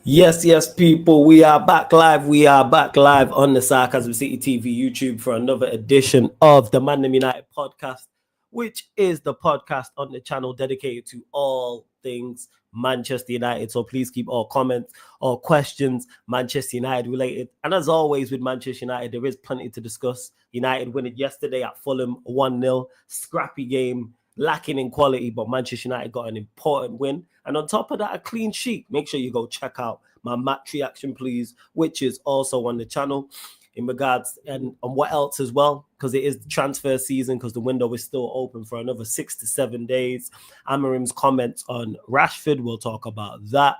Yes, people. We are back live. We are back live on the Sarcasm City TV YouTube for another edition of the ManDem United podcast, which is the podcast on the channel dedicated to all things Manchester United. So please keep all comments or questions Manchester United related. And as always with Manchester United, there is plenty to discuss. United winning yesterday at Fulham 1-0. Scrappy game, lacking in quality, but Manchester United got an important win. And on top of that, a clean sheet. Make sure you go check out my match reaction, please, which is also on the channel in regards and on what else as well, because it is the transfer season, because the window is still open for another 6 to 7 days. Amarim's comments on Rashford, we'll talk about that.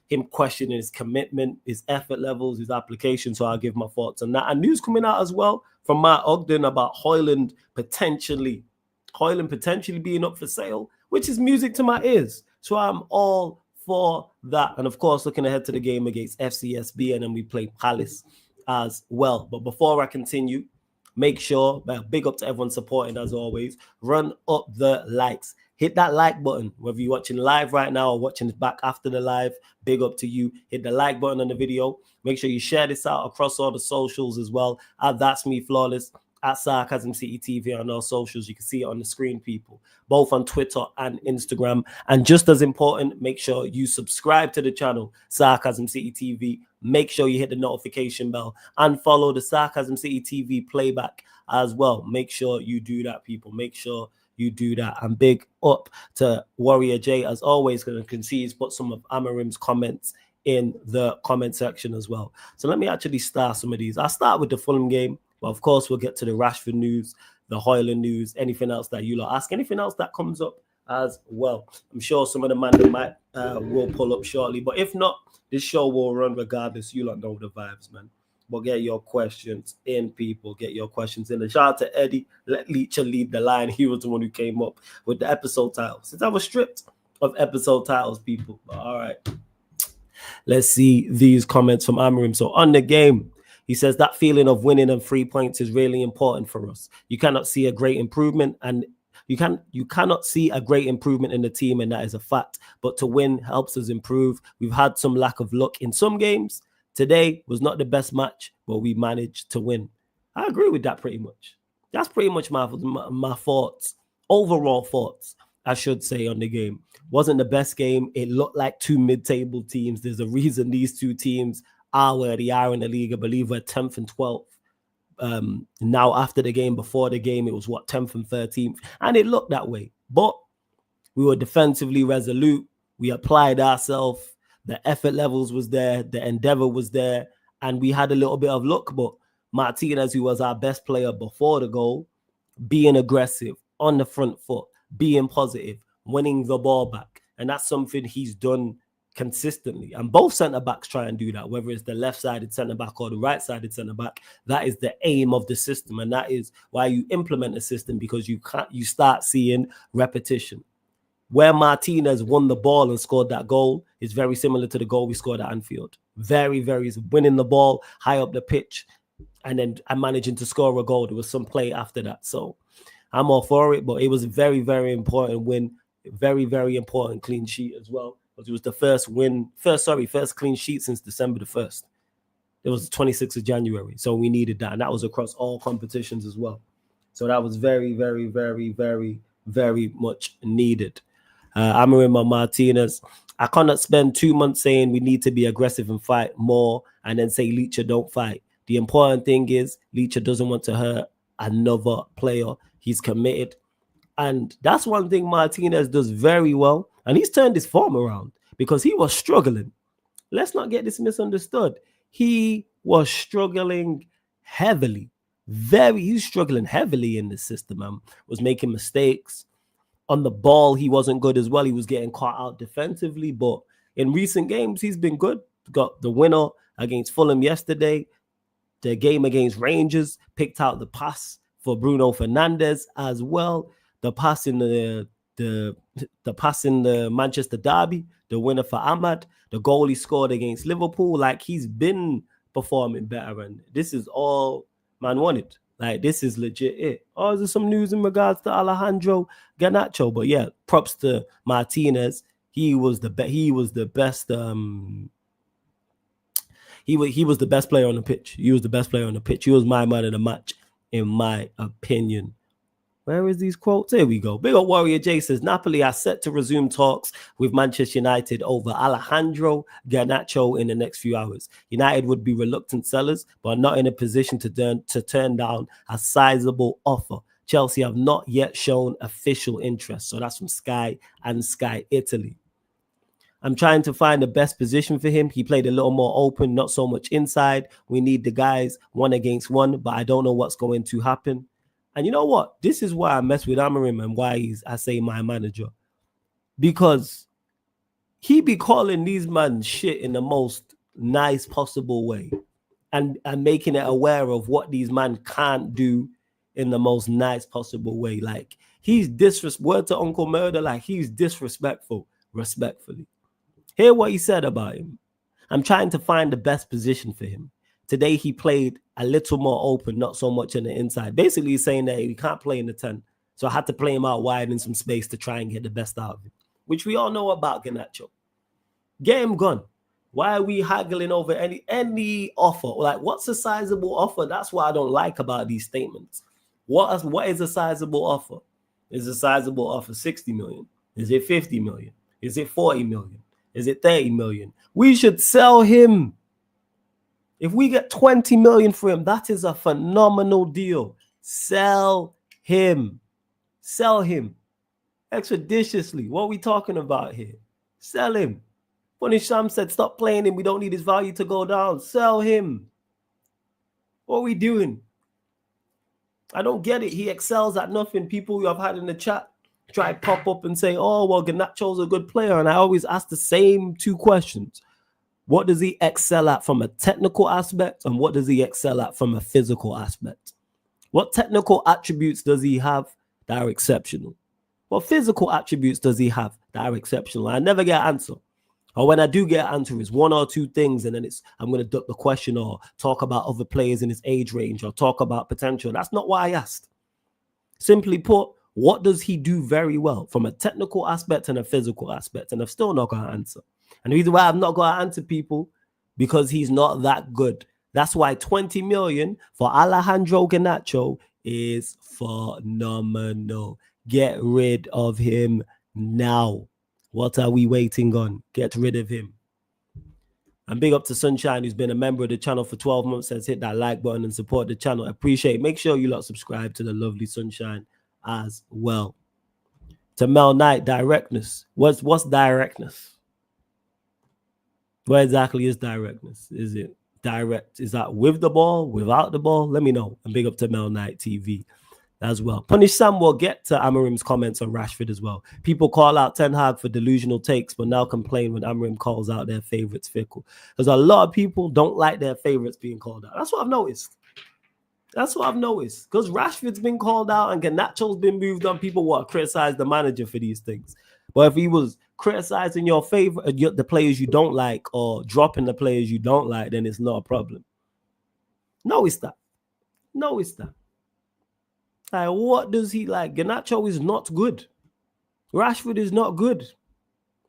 Him questioning his commitment, his effort levels, his application. So I'll give my thoughts on that. And news coming out as well from Matt Ogden about Højlund potentially being up for sale, which is music to my ears. So I'm all for that. And of course, looking ahead to the game against FCSB, and then we play Palace as well. But before I continue, make sure, big up to everyone supporting as always, run up the likes. Hit that like button, whether you're watching live right now or watching it back after the live, big up to you. Hit the like button on the video. Make sure you share this out across all the socials as well. That's me, Flawless, at Sarcasm City TV on all socials. You can see it on the screen, people, both on Twitter and Instagram. And just as important, make sure you subscribe to the channel, Sarcasm City TV. Make sure you hit the notification bell and follow the Sarcasm City TV playback as well. Make sure you do that, people. Make sure you do that. And big up to Warrior J, as always, because I can see he's put some of Amarim's comments in the comment section as well. So let me actually start some of these. I'll start with the Fulham game. But of course, we'll get to the Rashford news, the Højlund news, anything else that you lot ask, anything else that comes up as well. I'm sure some of the man that might will pull up shortly. But if not, this show will run regardless. You lot know the vibes, man. But get your questions in, people. Get your questions in. And shout out to Eddie. Let LICHA lead the line. He was the one who came up with the episode title. Since I was stripped of episode titles, people. But all right. Let's see these comments from Amarim. So on the game, he says that feeling of winning and 3 points is really important for us. You cannot see a great improvement, and you cannot see a great improvement in the team, and that is a fact. But to win helps us improve. We've had some lack of luck in some games. Today was not the best match, but we managed to win. I agree with that pretty much. That's pretty much my thoughts, overall thoughts, I should say, on the game. Wasn't the best game. It looked like two mid-table teams. There's a reason these two teams are where they are in the league. I believe we're 10th and 12th. Now after the game, before the game, it was 10th and 13th. And it looked that way. But we were defensively resolute. We applied ourselves. The effort levels was there. The endeavor was there. And we had a little bit of luck. But Martinez, who was our best player before the goal, being aggressive, on the front foot, being positive, winning the ball back. And that's something he's done consistently. And both centre-backs try and do that, whether it's the left-sided centre-back or the right-sided centre-back. That is the aim of the system. And that is why you implement a system, because you start seeing repetition. Where Martinez won the ball and scored that goal is very similar to the goal we scored at Anfield. Very, very winning the ball high up the pitch and then managing to score a goal. There was some play after that. So I'm all for it, but it was a very, very important win. Very, very important clean sheet as well. It was the first clean sheet since December the 1st. It was the 26th of January. So we needed that. And that was across all competitions as well. So that was very, very, very, very, very much needed. Amarim Martinez. I cannot spend 2 months saying we need to be aggressive and fight more and then say LICHA don't fight. The important thing is LICHA doesn't want to hurt another player. He's committed. And that's one thing Martinez does very well. And he's turned his form around because he was struggling. Let's not get this misunderstood. He was struggling heavily. He's struggling heavily in the system. Was making mistakes. On the ball, he wasn't good as well. He was getting caught out defensively. But in recent games, he's been good. Got the winner against Fulham yesterday. The game against Rangers, picked out the pass for Bruno Fernandes as well. The pass in the pass in the Manchester derby, the winner for Ahmad, the goal he scored against Liverpool. Like, he's been performing better, and this is all man wanted. Like, this is legit it. Oh, is there some news in regards to Alejandro Garnacho? But yeah, props to Martinez. He was the best He was the best player on the pitch. He was the best player on the pitch. He was my man of the match, in my opinion. Where is these quotes? Here we go. Big up Warrior J says, Napoli are set to resume talks with Manchester United over Alejandro Garnacho in the next few hours. United would be reluctant sellers, but not in a position to turn down a sizable offer. Chelsea have not yet shown official interest. So that's from Sky and Sky Italy. I'm trying to find the best position for him. He played a little more open, not so much inside. We need the guys 1 against 1, but I don't know what's going to happen. And you know what? This is why I mess with Amorim and why I say my manager. Because he be calling these men shit in the most nice possible way and making it aware of what these men can't do in the most nice possible way. Like, he's word to Uncle Murder, like he's disrespectful, respectfully. Hear what he said about him. I'm trying to find the best position for him. Today, he played a little more open, not so much on the inside. Basically, he's saying that he can't play in the 10. So I had to play him out wide in some space to try and get the best out of him, which we all know about Garnacho. Get him gone. Why are we haggling over any offer? Like, what's a sizable offer? That's what I don't like about these statements. What is a sizable offer? Is a sizable offer 60 million? Is it 50 million? Is it 40 million? Is it 30 million? We should sell him. If we get 20 million for him, that is a phenomenal deal. Sell him. Sell him. Expeditiously. What are we talking about here? Sell him. When Isham said, stop playing him, we don't need his value to go down. Sell him. What are we doing? I don't get it. He excels at nothing. People who I've had in the chat try to pop up and say, oh, well, Garnacho's a good player. And I always ask the same 2 questions. What does he excel at from a technical aspect? And what does he excel at from a physical aspect? What technical attributes does he have that are exceptional? What physical attributes does he have that are exceptional? I never get an answer. Or when I do get an answer, it's 1 or 2 things, and then I'm going to duck the question or talk about other players in his age range or talk about potential. That's not what I asked. Simply put, what does he do very well from a technical aspect and a physical aspect? And I've still not got an answer. And the reason why I've not got to answer people, because he's not that good. That's why 20 million for Alejandro Garnacho is phenomenal. Get rid of him now. What are we waiting on? Get rid of him. And big up to Sunshine, who's been a member of the channel for 12 months, says hit that like button and support the channel. I appreciate it. Make sure you lot subscribe to the lovely Sunshine as well. To Mel Knight, directness. What's directness? What exactly is directness? Is it direct? Is that with the ball, without the ball? Let me know. And big up to Mel Knight TV as well. Punish Sam will get to Amorim's comments on Rashford as well. People call out Ten Hag for delusional takes, but now complain when Amorim calls out their favorites fickle. Because a lot of people don't like their favorites being called out. That's what I've noticed. That's what I've noticed. Because Rashford's been called out and Garnacho's been moved on. People want to criticize the manager for these things. But if he was criticizing your favorite, the players you don't like, or dropping the players you don't like, then it's not a problem. No, it's that. No, it's that. Like, what does he like? Garnacho is not good. Rashford is not good.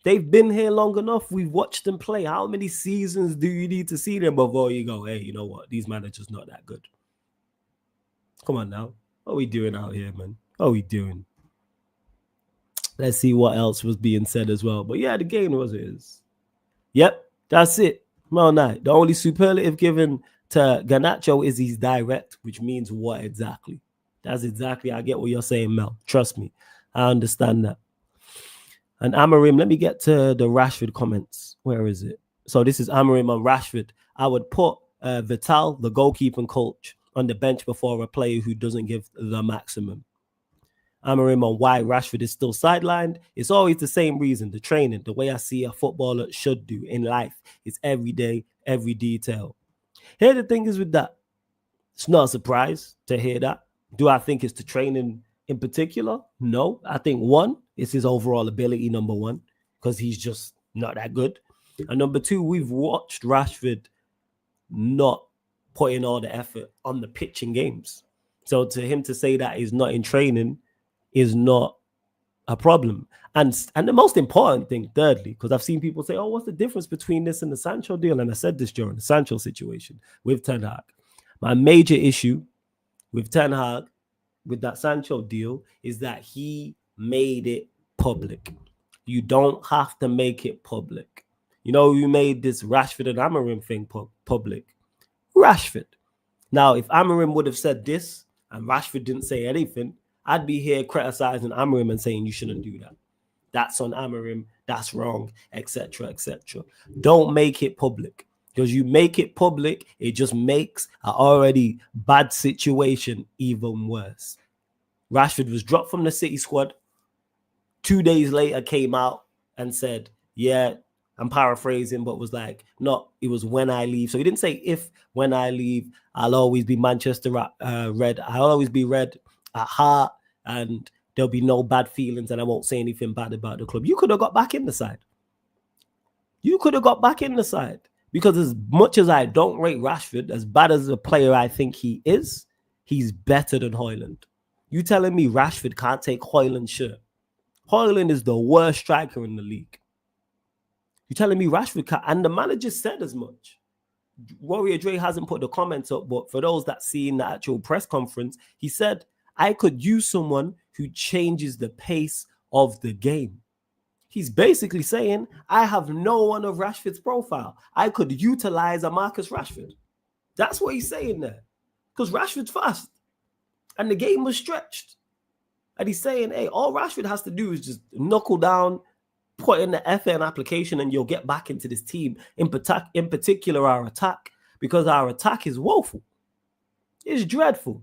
They've been here long enough. We've watched them play. How many seasons do you need to see them before you go, hey, you know what? These managers not that good. Come on now. What are we doing out here, man? What are we doing? Let's see what else was being said as well. But yeah, the game was his. Yep, that's it. Mel Knight. The only superlative given to Garnacho is he's direct, which means what exactly? That's exactly, I get what you're saying, Mel. Trust me. I understand that. And Amorim, let me get to the Rashford comments. Where is it? So this is Amorim on Rashford. I would put Vital, the goalkeeping coach, on the bench before a player who doesn't give the maximum. Amorim on why Rashford is still sidelined. It's always the same reason. The training, the way I see a footballer should do in life. It's every day, every detail. Here the thing is with that. It's not a surprise to hear that. Do I think it's the training in particular? No. I think 1, it's his overall ability, number 1, because he's just not that good. And number 2, we've watched Rashford not put in all the effort on the pitch in games. So to him to say that he's not in training is not a problem. And the most important thing, thirdly, because I've seen people say, oh, what's the difference between this and the Sancho deal? And I said this during the Sancho situation with Ten Hag. My major issue with Ten Hag, with that Sancho deal, is that he made it public. You don't have to make it public. You know, you made this Rashford and Amorim thing public. Rashford. Now, if Amorim would have said this and Rashford didn't say anything, I'd be here criticizing Amorim and saying you shouldn't do that. That's on Amorim. That's wrong, etc., etc. Don't make it public, because you make it public, it just makes an already bad situation even worse. Rashford was dropped from the City squad. 2 days later, came out and said, yeah, I'm paraphrasing, but was like, no, it was when I leave. So he didn't say if, when I leave, I'll always be Manchester red. I'll always be red at heart, and there'll be no bad feelings, and I won't say anything bad about the club. You could have got back in the side. You could have got back in the side, because as much as I don't rate Rashford, as bad as a player I think he is, he's better than Højlund. You telling me Rashford can't take Højlund's shirt? Højlund is the worst striker in the league. You're telling me Rashford can't? And the manager said as much. Warrior Dre hasn't put the comments up, but for those that see in the actual press conference, he said, I could use someone who changes the pace of the game. He's basically saying, I have no one of Rashford's profile. I could utilize a Marcus Rashford. That's what he's saying there. Because Rashford's fast. And the game was stretched. And he's saying, hey, all Rashford has to do is just knuckle down, put in the effort and application, and you'll get back into this team. In particular, our attack. Because our attack is woeful. It's dreadful.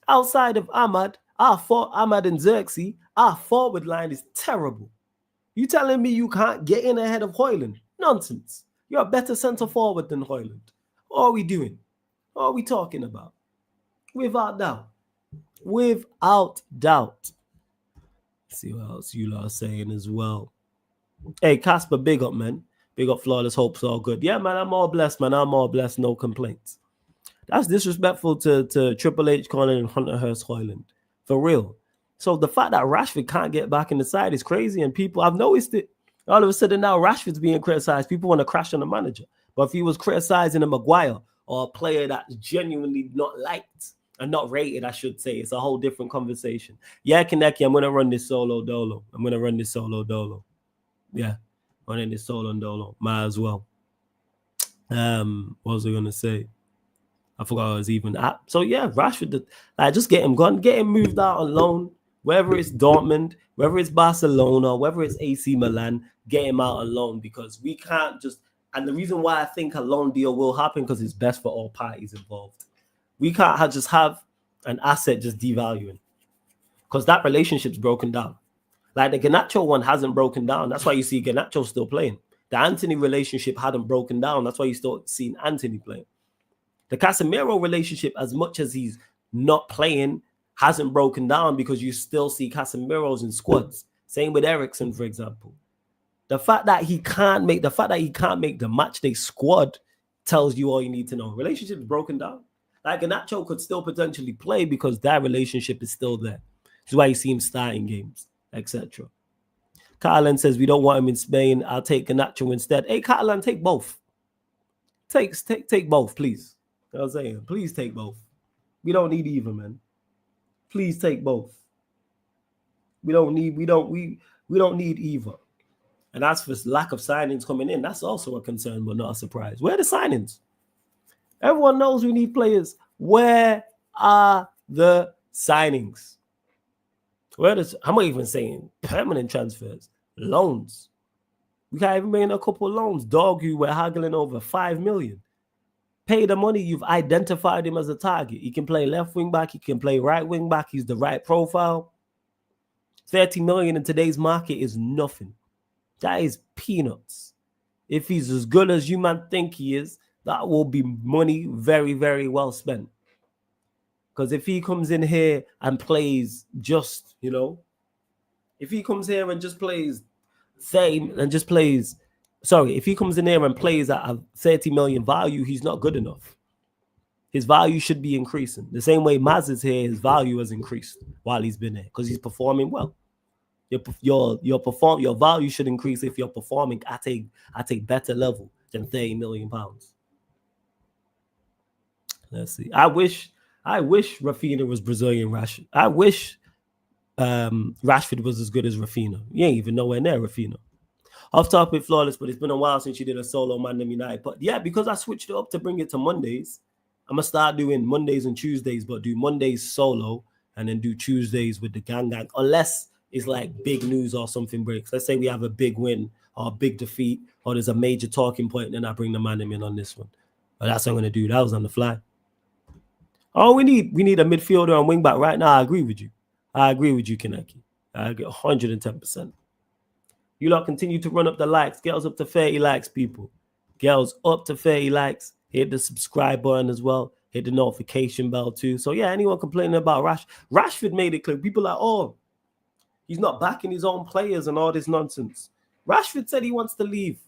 Outside of Ahmad and Xerxes, our forward line is terrible. You telling me you can't get in ahead of Højlund? Nonsense. You're a better centre forward than Højlund. What are we doing? What are we talking about? Without doubt. Without doubt. Let's see what else you lot are saying as well. Hey, Casper, big up, man. Big up, Flawless. Hope's all good. Yeah, man, I'm all blessed, man. I'm all blessed. No complaints. That's disrespectful to Triple H calling Hunter Hurst Højlund. For real. So the fact that Rashford can't get back in the side is crazy, and people, I've noticed it. All of a sudden now Rashford's being criticized. People want to crash on the manager. But if he was criticizing a Maguire or a player that's genuinely not liked and not rated, I should say, it's a whole different conversation. Yeah, Kaneki, I'm going to run this solo dolo. Yeah, running this solo dolo. Might as well. What was I going to say? I forgot I was even at. So yeah, Rashford, just get him gone, get him moved out on loan, whether it's Dortmund, whether it's Barcelona, whether it's AC Milan, get him out on loan, because we can't just, and the reason why I think a loan deal will happen, because it's best for all parties involved. We can't just have an asset just devaluing, because that relationship's broken down. Like the Garnacho one hasn't broken down. That's why you see Garnacho still playing. The Anthony relationship hadn't broken down. That's why you still seen Anthony playing. The Casemiro relationship, as much as he's not playing, hasn't broken down, because you still see Casemiro's in squads. Same with Eriksen, for example. The fact that he can't make the matchday squad tells you all you need to know. Relationship's broken down. Like Garnacho could still potentially play because that relationship is still there. This is why you see him starting games, etc. Catalan says we don't want him in Spain. I'll take Garnacho instead. Hey, Catalan, take both. Take both, please. You know what I'm saying? Please take both. We don't need either, man. Please take both. We don't need either. And as for lack of signings coming in, that's also a concern, but not a surprise. Where are the signings? Everyone knows we need players. Where are the signings? I'm not even saying permanent transfers. Loans. We can't even bring in a couple of loans. Dogu, we're haggling over 5 million. Pay the money. You've identified him as a target. He can play left wing back. He can play right wing back. He's the right profile. 30 million in today's market is nothing. That is peanuts. If he's as good as you man think he is, that will be money very, very well spent. Because if he comes in here and plays just, if he comes here and just plays if he comes in there and plays at a 30 million value, he's not good enough. His value should be increasing. The same way Maz is here, his value has increased while he's been here because he's performing well. Your value should increase if you're performing at a better level than £30 million. Let's see. I wish Rafinha was Brazilian Rashford. I wish Rashford was as good as Rafinha. You ain't even nowhere near Rafinha. Off topic, flawless, but it's been a while since you did a solo ManDem United. But yeah, because I switched it up to bring it to Mondays, I'm gonna start doing Mondays and Tuesdays, but do Mondays solo and then do Tuesdays with the gang, unless it's like big news or something breaks. Let's say we have a big win or a big defeat or there's a major talking point, then I bring the ManDem in on this one. But that's what I'm gonna do. That was on the fly. Oh, we need a midfielder and wing back right now. I agree with you, Kaneki. I agree 110%. You lot continue to run up the likes. Girls up to 30 likes, people. Girls up to 30 likes. Hit the subscribe button as well. Hit the notification bell too. So yeah, anyone complaining about Rashford made it clear. People are like, oh, he's not backing his own players and all this nonsense. Rashford said he wants to leave.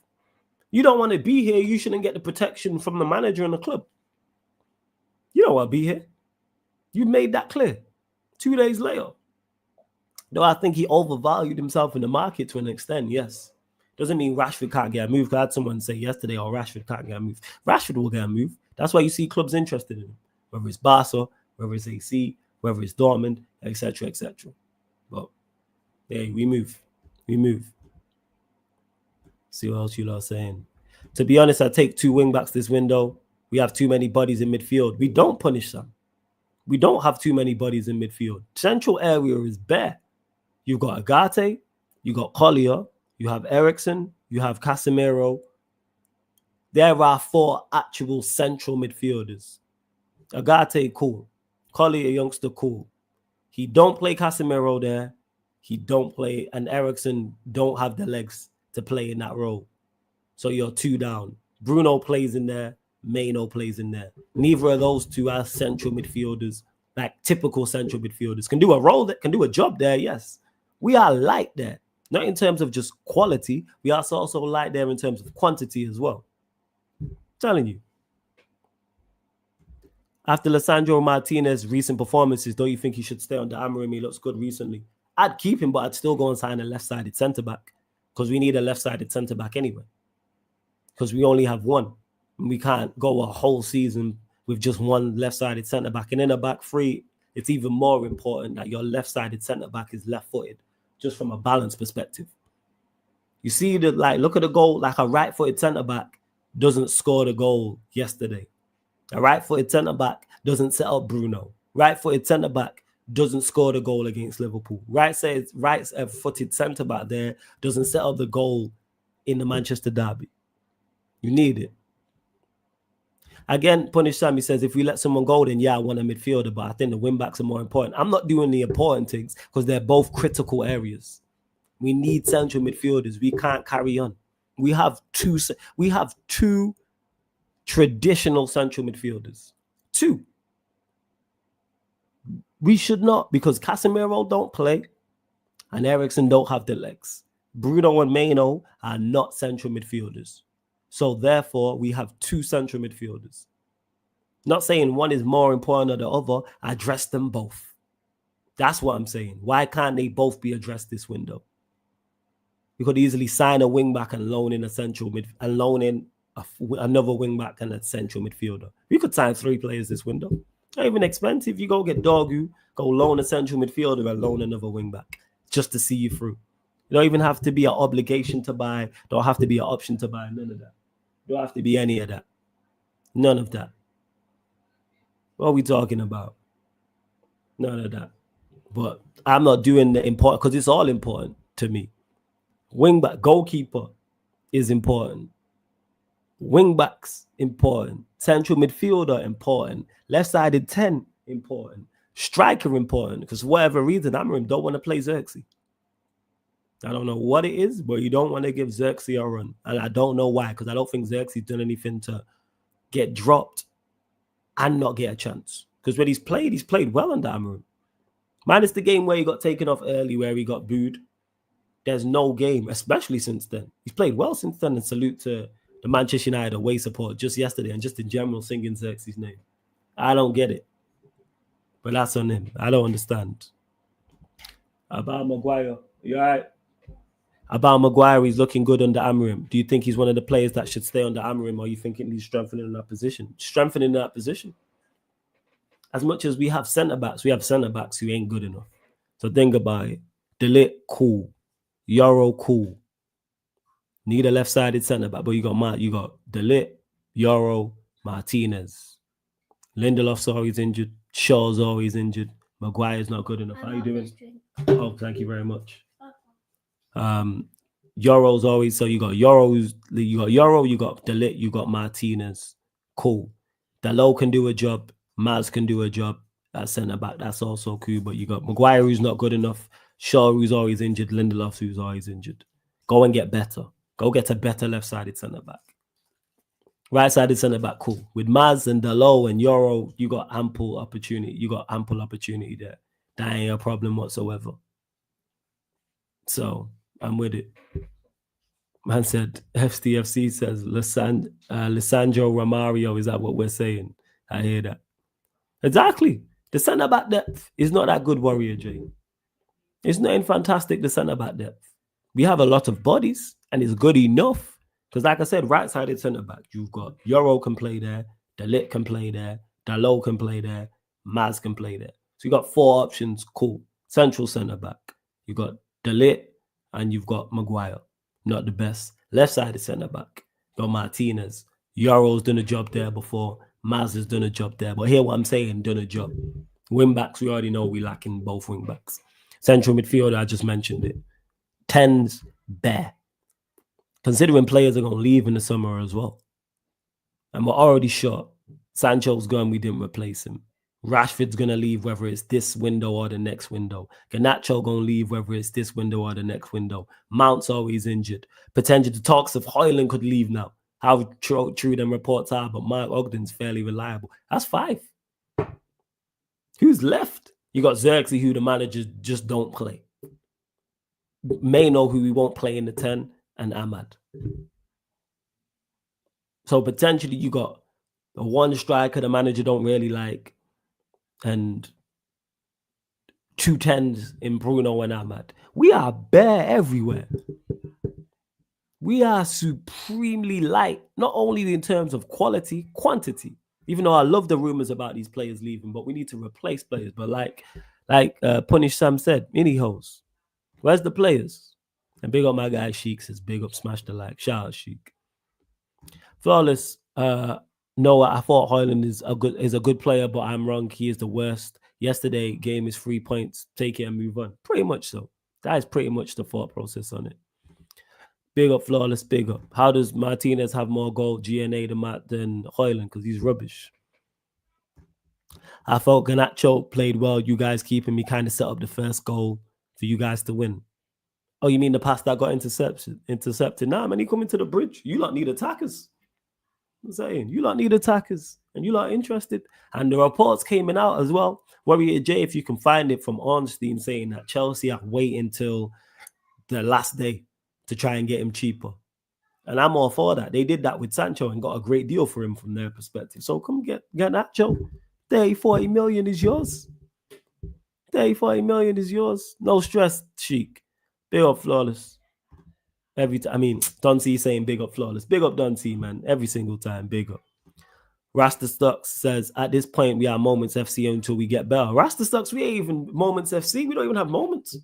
You don't want to be here. You shouldn't get the protection from the manager and the club. You don't want to be here. You made that clear 2 days later. Though I think he overvalued himself in the market to an extent, yes. Doesn't mean Rashford can't get a move. I had someone say yesterday, oh, Rashford can't get a move. Rashford will get a move. That's why you see clubs interested in him. Whether it's Barca, whether it's AC, whether it's Dortmund, etc., etc. But, hey, we move. See what else you lot are saying. To be honest, I take 2 wing-backs this window. We have too many bodies in midfield. We don't punish them. We don't have too many bodies in midfield. Central area is bare. You've got Agate, you got Collier, you have Eriksen, you have Casemiro. There are 4 actual central midfielders. Agate, cool. Collier, youngster, cool. He don't play Casemiro there. He don't play, and Eriksen don't have the legs to play in that role. So you're 2 down. Bruno plays in there. Maino plays in there. Neither of those 2 are central midfielders, like typical central midfielders. Can do a role, that can do a job there, yes. We are light there, not in terms of just quality. We are also light there in terms of quantity as well. I'm telling you. After Lisandro Martinez's recent performances, don't you think he should stay on the Amorim? He looks good recently. I'd keep him, but I'd still go and sign a left-sided centre-back because we need a left-sided centre-back anyway. Because we only have one. We can't go a whole season with just one left-sided centre-back. And in a back three, it's even more important that your left-sided centre-back is left-footed, just from a balance perspective. You see, look at the goal, like a right-footed centre-back doesn't score the goal yesterday. A right-footed centre-back doesn't set up Bruno. Right-footed centre-back doesn't score the goal against Liverpool. Right-footed centre-back there doesn't set up the goal in the Manchester derby. You need it. Again, Punish Sammy says, if we let someone go, then yeah, I want a midfielder, but I think the wing-backs are more important. I'm not doing the important things because they're both critical areas. We need central midfielders. We can't carry on. We have two traditional central midfielders. 2. We should not, because Casemiro don't play and Eriksen don't have the legs. Bruno and Maino are not central midfielders. So therefore, we have 2 central midfielders. Not saying one is more important than the other. Address them both. That's what I'm saying. Why can't they both be addressed this window? You could easily sign a wing back and loan in a central mid and loan in another wing back and a central midfielder. We could sign 3 players this window. Not even expensive. You go get Dorgu, go loan a central midfielder and loan another wing back just to see you through. You don't even have to be an obligation to buy. Don't have to be an option to buy. None of that. Don't have to be any of that. None of that. What are we talking about? None of that. But I'm not doing the important because it's all important to me. Wingback, goalkeeper is important. Wingbacks, important. Central midfielder, important. Left-sided 10, important. Striker, important. Because for whatever reason, Amorim don't want to play Xerxes. I don't know what it is, but you don't want to give Xerxes a run. And I don't know why, because I don't think Xerxes done anything to get dropped and not get a chance. Because when he's played well under Amorim. Minus the game where he got taken off early, where he got booed. There's no game, especially since then. He's played well since then, and salute to the Manchester United away support just yesterday and just in general singing Xerxes' name. I don't get it. But that's on him. I don't understand. About Maguire. You all right? About Maguire, he's looking good under Amorim. Do you think he's one of the players that should stay under Amorim, or are you thinking he's strengthening that position? Strengthening that position. As much as we have centre-backs, we have centre-backs who ain't good enough. So think about it. De Ligt, cool. Euro, cool. Need a left-sided centre-back, but you got De Ligt, Euro, Martinez. Lindelof's always injured. Shaw's always injured. Maguire's not good enough. How are you doing? Oh, thank you very much. Euro's always, so you got Euro, you got De Ligt, you got Martinez. Cool. Dalot can do a job. Maz can do a job at centre-back. That's also cool. But you got Maguire, who's not good enough. Shaw, who's always injured. Lindelof, who's always injured. Go and get better. Go get a better left-sided centre-back. Right-sided centre-back, cool. With Maz and Dalot and Euro, you got ample opportunity. You got ample opportunity there. That ain't a problem whatsoever. So I'm with it. Man said, FCFC says, Lissandro Romario. Is that what we're saying? I hear that. Exactly. The centre-back depth is not that good, Warrior J. It's not fantastic, the centre-back depth. We have a lot of bodies, and it's good enough. Because like I said, right-sided centre-back, you've got Euro can play there, De Ligt can play there, Dalot can play there, Maz can play there. So you got 4 options, cool. Central centre-back. You got De Ligt and you've got Maguire. Not the best. Left-sided centre-back. Got Martinez. Euro's done a job there before. Maz has done a job there. But hear what I'm saying, done a job. Wing-backs, we already know we lacking both wing-backs. Central midfielder, I just mentioned it. 10s, bare. Considering players are going to leave in the summer as well. And we're already short. Sancho's gone, we didn't replace him. Rashford's going to leave whether it's this window or the next window. Garnacho going to leave whether it's this window or the next window. Mount's always injured. Potential the talks of Højlund could leave now. How true them reports are, but Mark Ogden's fairly reliable. That's 5. Who's left? You got Xerxes, who the managers just don't play. Mayno, who we won't play in the 10, and Ahmad. So potentially you got a 1 striker the manager don't really like, and 2 10s in Bruno and Ahmad. We are bare everywhere. We are supremely light, not only in terms of quality, quantity. Even though I love the rumors about these players leaving, but we need to replace players. But like Punish Sam said, mini hoes. Where's the players? And big up my guy Sheik says, big up, smash the like. Shout out Sheik. Flawless. No, I thought Højlund is a good player, but I'm wrong. He is the worst. Yesterday, game is 3 points. Take it and move on. Pretty much so. That is pretty much the thought process on it. Big up, Flawless, big up. How does Martinez have more goal GNA than Højlund? Because he's rubbish. I felt Garnacho played well. You guys keeping me kind of set up the first goal for you guys to win. Oh, you mean the pass that got intercepted? Nah, man, he coming to the bridge. You lot need attackers. I'm saying, you lot need attackers. And you lot interested. And the reports came out as well. Warrior J, if you can find it, from Ornstein saying that Chelsea are waiting until the last day to try and get him cheaper. And I'm all for that. They did that with Sancho and got a great deal for him from their perspective. So come get Nacho. 40 million is yours. 40 million is yours. No stress, Sheik. Big up, Flawless. Every time, I mean, Don C saying big up, Flawless. Big up, Don C, man. Every single time, big up. Rasta Stocks says, at this point, we are Moments FC until we get better. Rasta Stocks, we ain't even Moments FC. We don't even have moments.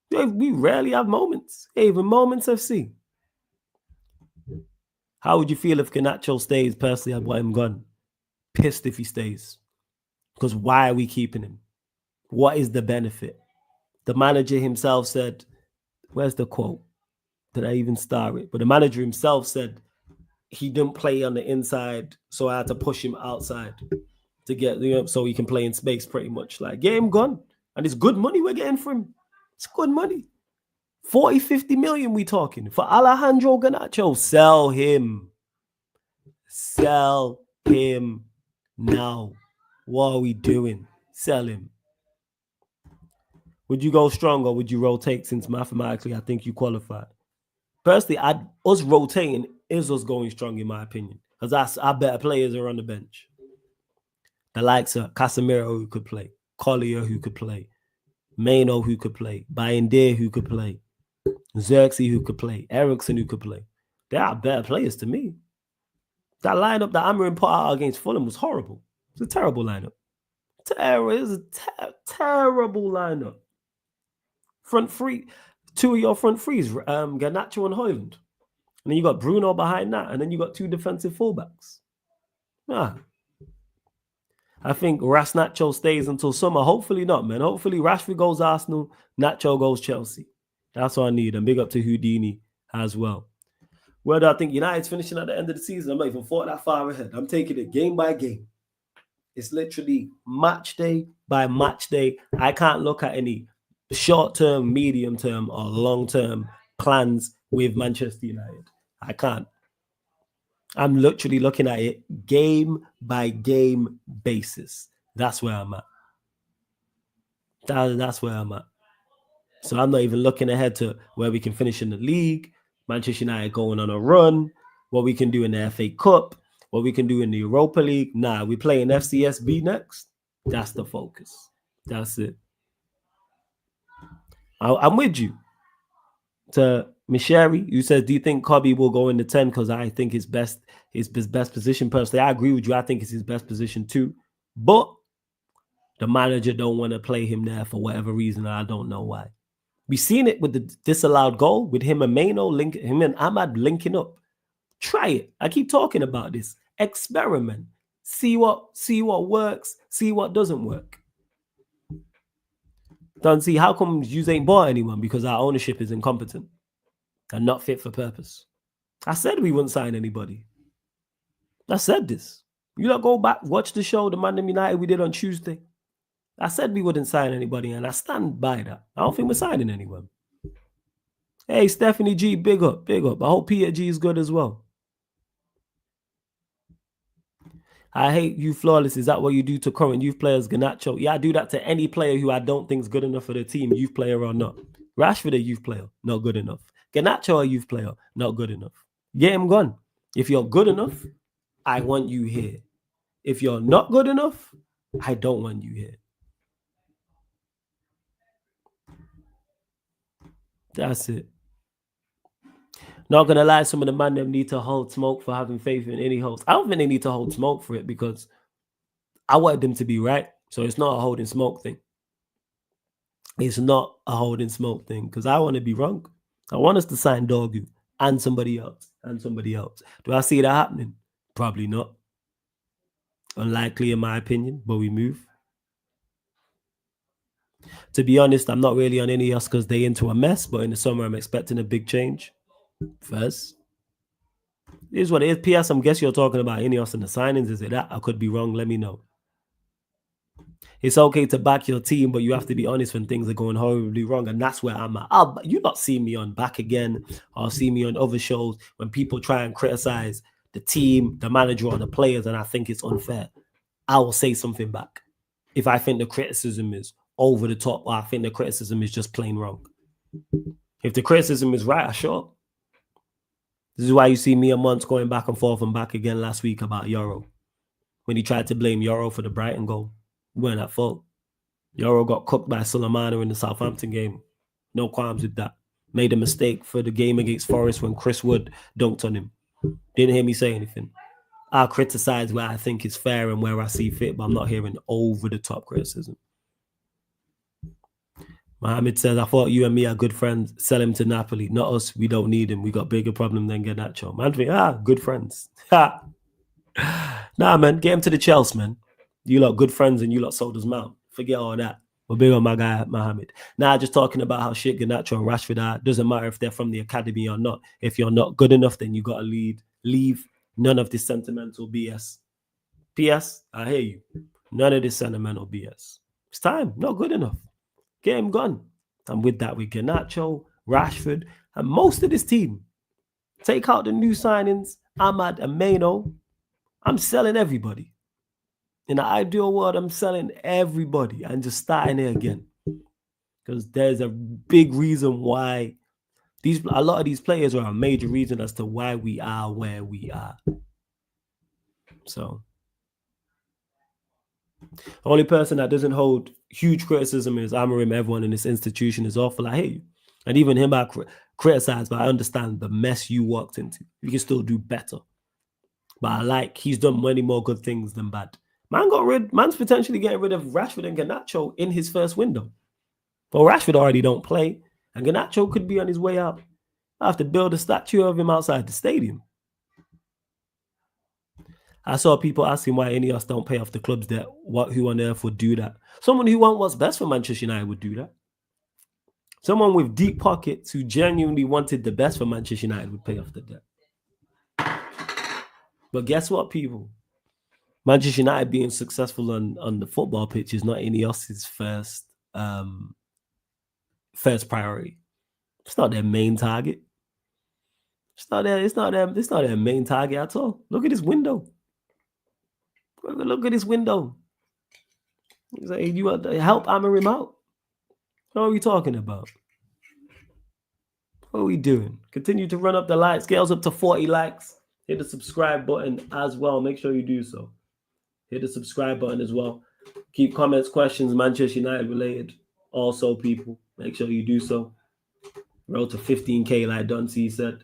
We rarely have moments. Even Moments FC. How would you feel if Garnacho stays? Personally, I'd want him gone. Pissed if he stays. Because why are we keeping him? What is the benefit? The manager himself said, where's the quote? Did I even start it? But the manager himself said he didn't play on the inside, so I had to push him outside to get, so he can play in space pretty much. Like, get him gone. And it's good money we're getting for him. It's good money. 40, 50 million we talking. For Alejandro Garnacho, sell him. Sell him now. What are we doing? Sell him. Would you go strong or would you rotate, since mathematically I think you qualify? Personally, us rotating is us going strong, in my opinion. Because our better players are on the bench. The likes of Casemiro, who could play. Collier, who could play. Mano who could play, Bayindir who could play, Xerxes who could play, Ericsson who could play. They are better players to me. That lineup that Amarin put out against Fulham was horrible. It's a terrible lineup. It was a terrible lineup. Front three, two of your front threes, Garnacho and Højlund. And then you got Bruno behind that, and then you got two defensive fullbacks. I think Nacho stays until summer. Hopefully not, man. Hopefully Rashford goes Arsenal, Nacho goes Chelsea. That's what I need. And big up to Houdini as well. Where do I think United's finishing at the end of the season? I'm not even thought that far ahead. I'm taking it game by game. It's literally match day by match day. I can't look at any short-term, medium-term, or long-term plans with Manchester United. I can't. I'm literally looking at it game by game basis. That's where I'm at. That's where I'm at. So I'm not even looking ahead to where we can finish in the league, Manchester United going on a run, what we can do in the FA Cup, what we can do in the Europa League. Nah, we play in FCSB next. That's the focus. That's it. I'm with you. To Misheri, who says, do you think Kobe will go in the 10? Because I think his best position personally. I agree with you. I think it's his best position too. But the manager don't want to play him there for whatever reason. I don't know why. We've seen it with the disallowed goal with him and Mano, him and Ahmad linking up. Try it. I keep talking about this. Experiment. See what works. See what doesn't work. Don't see how come you ain't bought anyone because our ownership is incompetent and not fit for purpose. I said we wouldn't sign anybody. I said this. You don't go back, watch the show, the ManDem United we did on Tuesday. I said we wouldn't sign anybody, and I stand by that. I don't think we're signing anyone. Hey, Stephanie G, big up, big up. I hope Peter G is good as well. I hate you flawless. Is that what you do to current youth players, Garnacho? Yeah, I do that to any player who I don't think is good enough for the team, youth player or not. Rashford, a youth player, not good enough. Garnacho, a youth player, not good enough. Get him gone. If you're good enough, I want you here. If you're not good enough, I don't want you here. That's it. Not gonna lie, some of the man them need to hold smoke for having faith in any host. I don't think they need to hold smoke for it because I want them to be right. So it's not a holding smoke thing. It's not a holding smoke thing because I want to be wrong. I want us to sign Dorgu and somebody else and somebody else. Do I see that happening? Probably not. Unlikely in my opinion, but we move. To be honest, I'm not really on any Oscars day into a mess, but in the summer I'm expecting a big change. First. Here's what it is. PS, I'm guessing you're talking about Ineos and the signings. Is it that? I could be wrong. Let me know. It's okay to back your team, but you have to be honest when things are going horribly wrong. And that's where I'm at. You not see me on Back Again or see me on other shows when people try and criticize the team, the manager, or the players, and I think it's unfair. I will say something back. If I think the criticism is over the top or I think the criticism is just plain wrong. If the criticism is right, I shut up. This is why you see me and Monts going back and forth and back again last week about Euro. When he tried to blame Euro for the Brighton goal. We weren't at fault. Euro got cooked by Sulemana in the Southampton game. No qualms with that. Made a mistake for the game against Forest when Chris Wood dunked on him. Didn't hear me say anything. I'll criticize where I think is fair and where I see fit, but I'm not hearing over-the-top criticism. Mohammed says, I thought you and me are good friends. Sell him to Napoli. Not us. We don't need him. We got bigger problem than Garnacho. Man, think, good friends. Nah, man. Get him to the Chelsea, man. You lot good friends and you lot sold us Mount. Forget all that. We're big on my guy, Mohammed. Now, just talking about how shit Garnacho and Rashford are. Doesn't matter if they're from the academy or not. If you're not good enough, then you got to leave. None of this sentimental BS. PS, I hear you. None of this sentimental BS. It's time. Not good enough. Get him gone. And with that, with Garnacho, Rashford, and most of this team. Take out the new signings, Ahmad and Mano. I'm selling everybody. In the ideal world, I'm selling everybody and just starting it again. Because there's a big reason why a lot of these players are a major reason as to why we are where we are. So The only person that doesn't hold huge criticism is Amorim. Everyone in this institution is awful. I hate you. And even him, I criticize, but I understand the mess you walked into. You can still do better. But I like he's done many more good things than bad. Man's potentially getting rid of Rashford and Garnacho in his first window. Well, Rashford already don't play, and Garnacho could be on his way out. I have to build a statue of him outside the stadium. I saw people asking why any of us don't pay off the club's debt. Who on earth would do that? Someone who wants what's best for Manchester United would do that. Someone with deep pockets who genuinely wanted the best for Manchester United would pay off the debt. But guess what, people? Manchester United being successful on the football pitch is not Ineos's first priority. It's not their main target. It's not their main target at all. Look at this window. Look at this window. He's like, you want to help Amorim out? What are we talking about? What are we doing? Continue to run up the likes. Get us up to 40 likes. Hit the subscribe button as well. Make sure you do so. Hit the subscribe button as well. Keep comments, questions, Manchester United related. Also, people, make sure you do so. Road to 15K, like Dunsey said.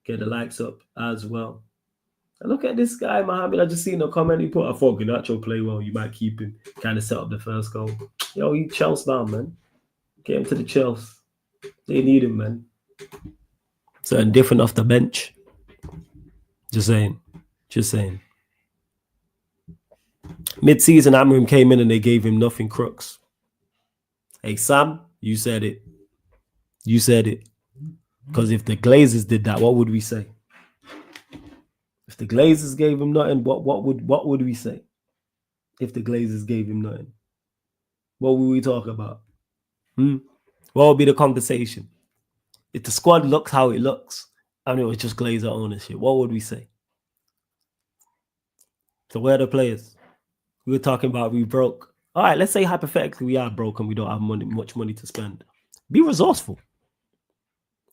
Get the likes up as well. And look at this guy, Mohamed. I just seen a comment he put. I thought Garnacho play well. You might keep him. Kind of set up the first goal. Yo, he Chelsea down, man. Get him to the Chelsea. They need him, man. Something different off the bench. Just saying. Mid-season, Amorim came in and they gave him nothing crooks. Hey, Sam, you said it. Because if the Glazers did that, what would we say? If the Glazers gave him nothing, what would we say? If the Glazers gave him nothing, what would we talk about? What would be the conversation? If the squad looks how it looks, and it was just Glazer ownership, what would we say? So where are the players? We were talking about we broke. All right, let's say hypothetically we are broke and we don't have much money to spend. Be resourceful.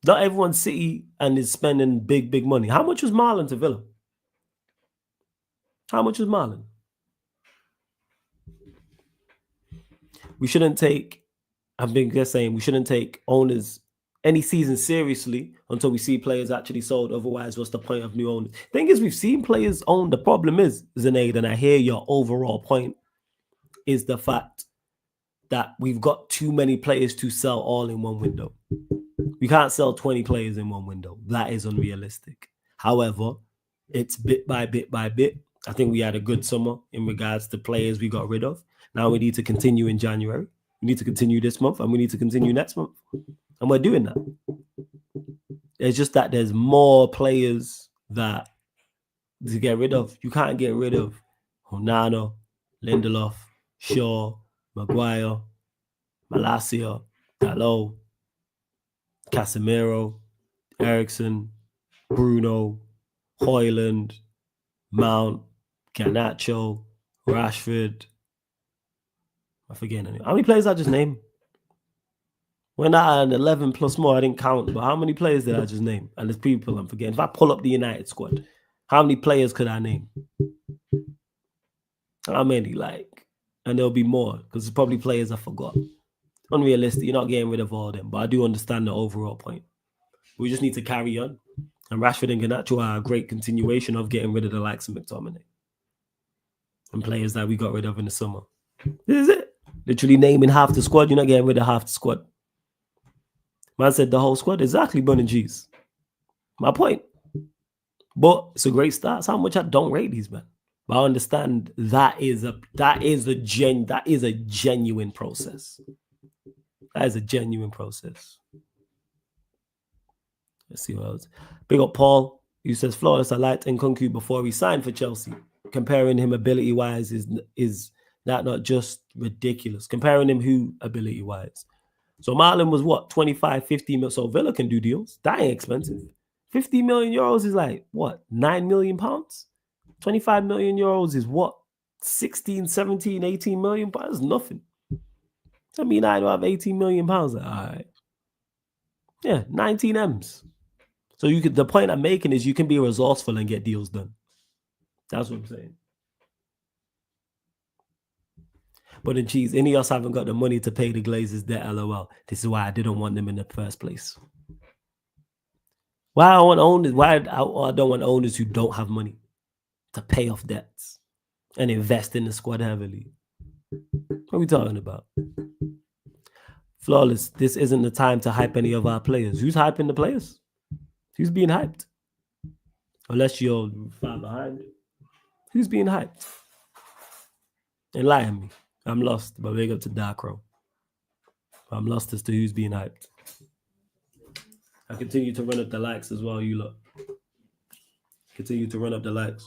Not everyone's City and is spending big money. How much was Marlon to Villa? How much was Marlon? We shouldn't take owners any season seriously until we see players actually sold. Otherwise, what's the point of new owners? Thing is, we've seen players own. The problem is, Zaid, and I hear your overall point, is the fact that we've got too many players to sell all in one window. We can't sell 20 players in one window. That is unrealistic. However, it's bit by bit by bit. I think we had a good summer in regards to players we got rid of. Now we need to continue in January. We need to continue this month, and we need to continue next month. And we're doing that. It's just that there's more players that to get rid of. You can't get rid of Onana, Lindelof, Shaw, Maguire, Malacia, Dalot, Casemiro, Eriksen, Bruno, Højlund, Mount, Garnacho, Rashford. I forget any. How many players I just named? We're not at 11 plus more. I didn't count, but how many players did I just name? And there's people I'm forgetting. If I pull up the United squad, how many players could I name? How many? And there'll be more because there's probably players I forgot. Unrealistic. You're not getting rid of all of them, but I do understand the overall point. We just need to carry on. And Rashford and Garnacho are a great continuation of getting rid of the likes of McTominay and players that we got rid of in the summer. This is it. Literally naming half the squad. You're not getting rid of half the squad. Man said the whole squad. Exactly, Bun and G's. My point. But it's a great start. It's how much I don't rate these, man. But I understand that is a genuine process. That is a genuine process. Let's see what else. Big up Paul, who says Flawless, I liked Nkunku before he signed for Chelsea. Comparing him ability-wise is that not just ridiculous? Comparing him who ability-wise? So Marlon was what? 25, 50 mil. So Villa can do deals. That ain't expensive. 50 million euros is like, what? 9 million pounds? 25 million euros is what? 16, 17, 18 million pounds? Nothing. I mean, I don't have 18 million pounds. All right. Yeah, 19 M's. So the point I'm making is you can be resourceful and get deals done. That's what I'm saying. But in cheese, Ineos haven't got the money to pay the Glazers debt, LOL. This is why I didn't want them in the first place. Why I want owners? Why I don't want owners who don't have money to pay off debts and invest in the squad heavily. What are we talking about? Flawless. This isn't the time to hype any of our players. Who's hyping the players? Who's being hyped? Unless you're far behind. Who's being hyped? Enlighten me. I'm lost, but big up to Darkrow. I'm lost as to who's being hyped. I continue to run up the likes as well, you lot. Continue to run up the likes.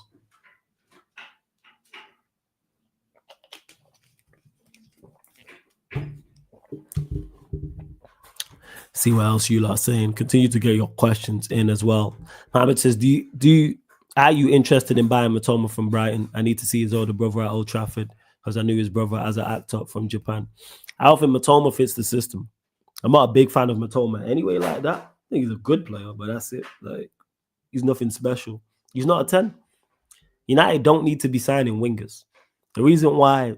See what else you lot are saying. Continue to get your questions in as well. Mohammed says, are you interested in buying Matoma from Brighton? I need to see his older brother at Old Trafford because I knew his brother as an actor from Japan. I don't think Matoma fits the system. I'm not a big fan of Matoma anyway like that. I think he's a good player, but that's it. Like, he's nothing special. He's not a 10. United don't need to be signing wingers. The reason why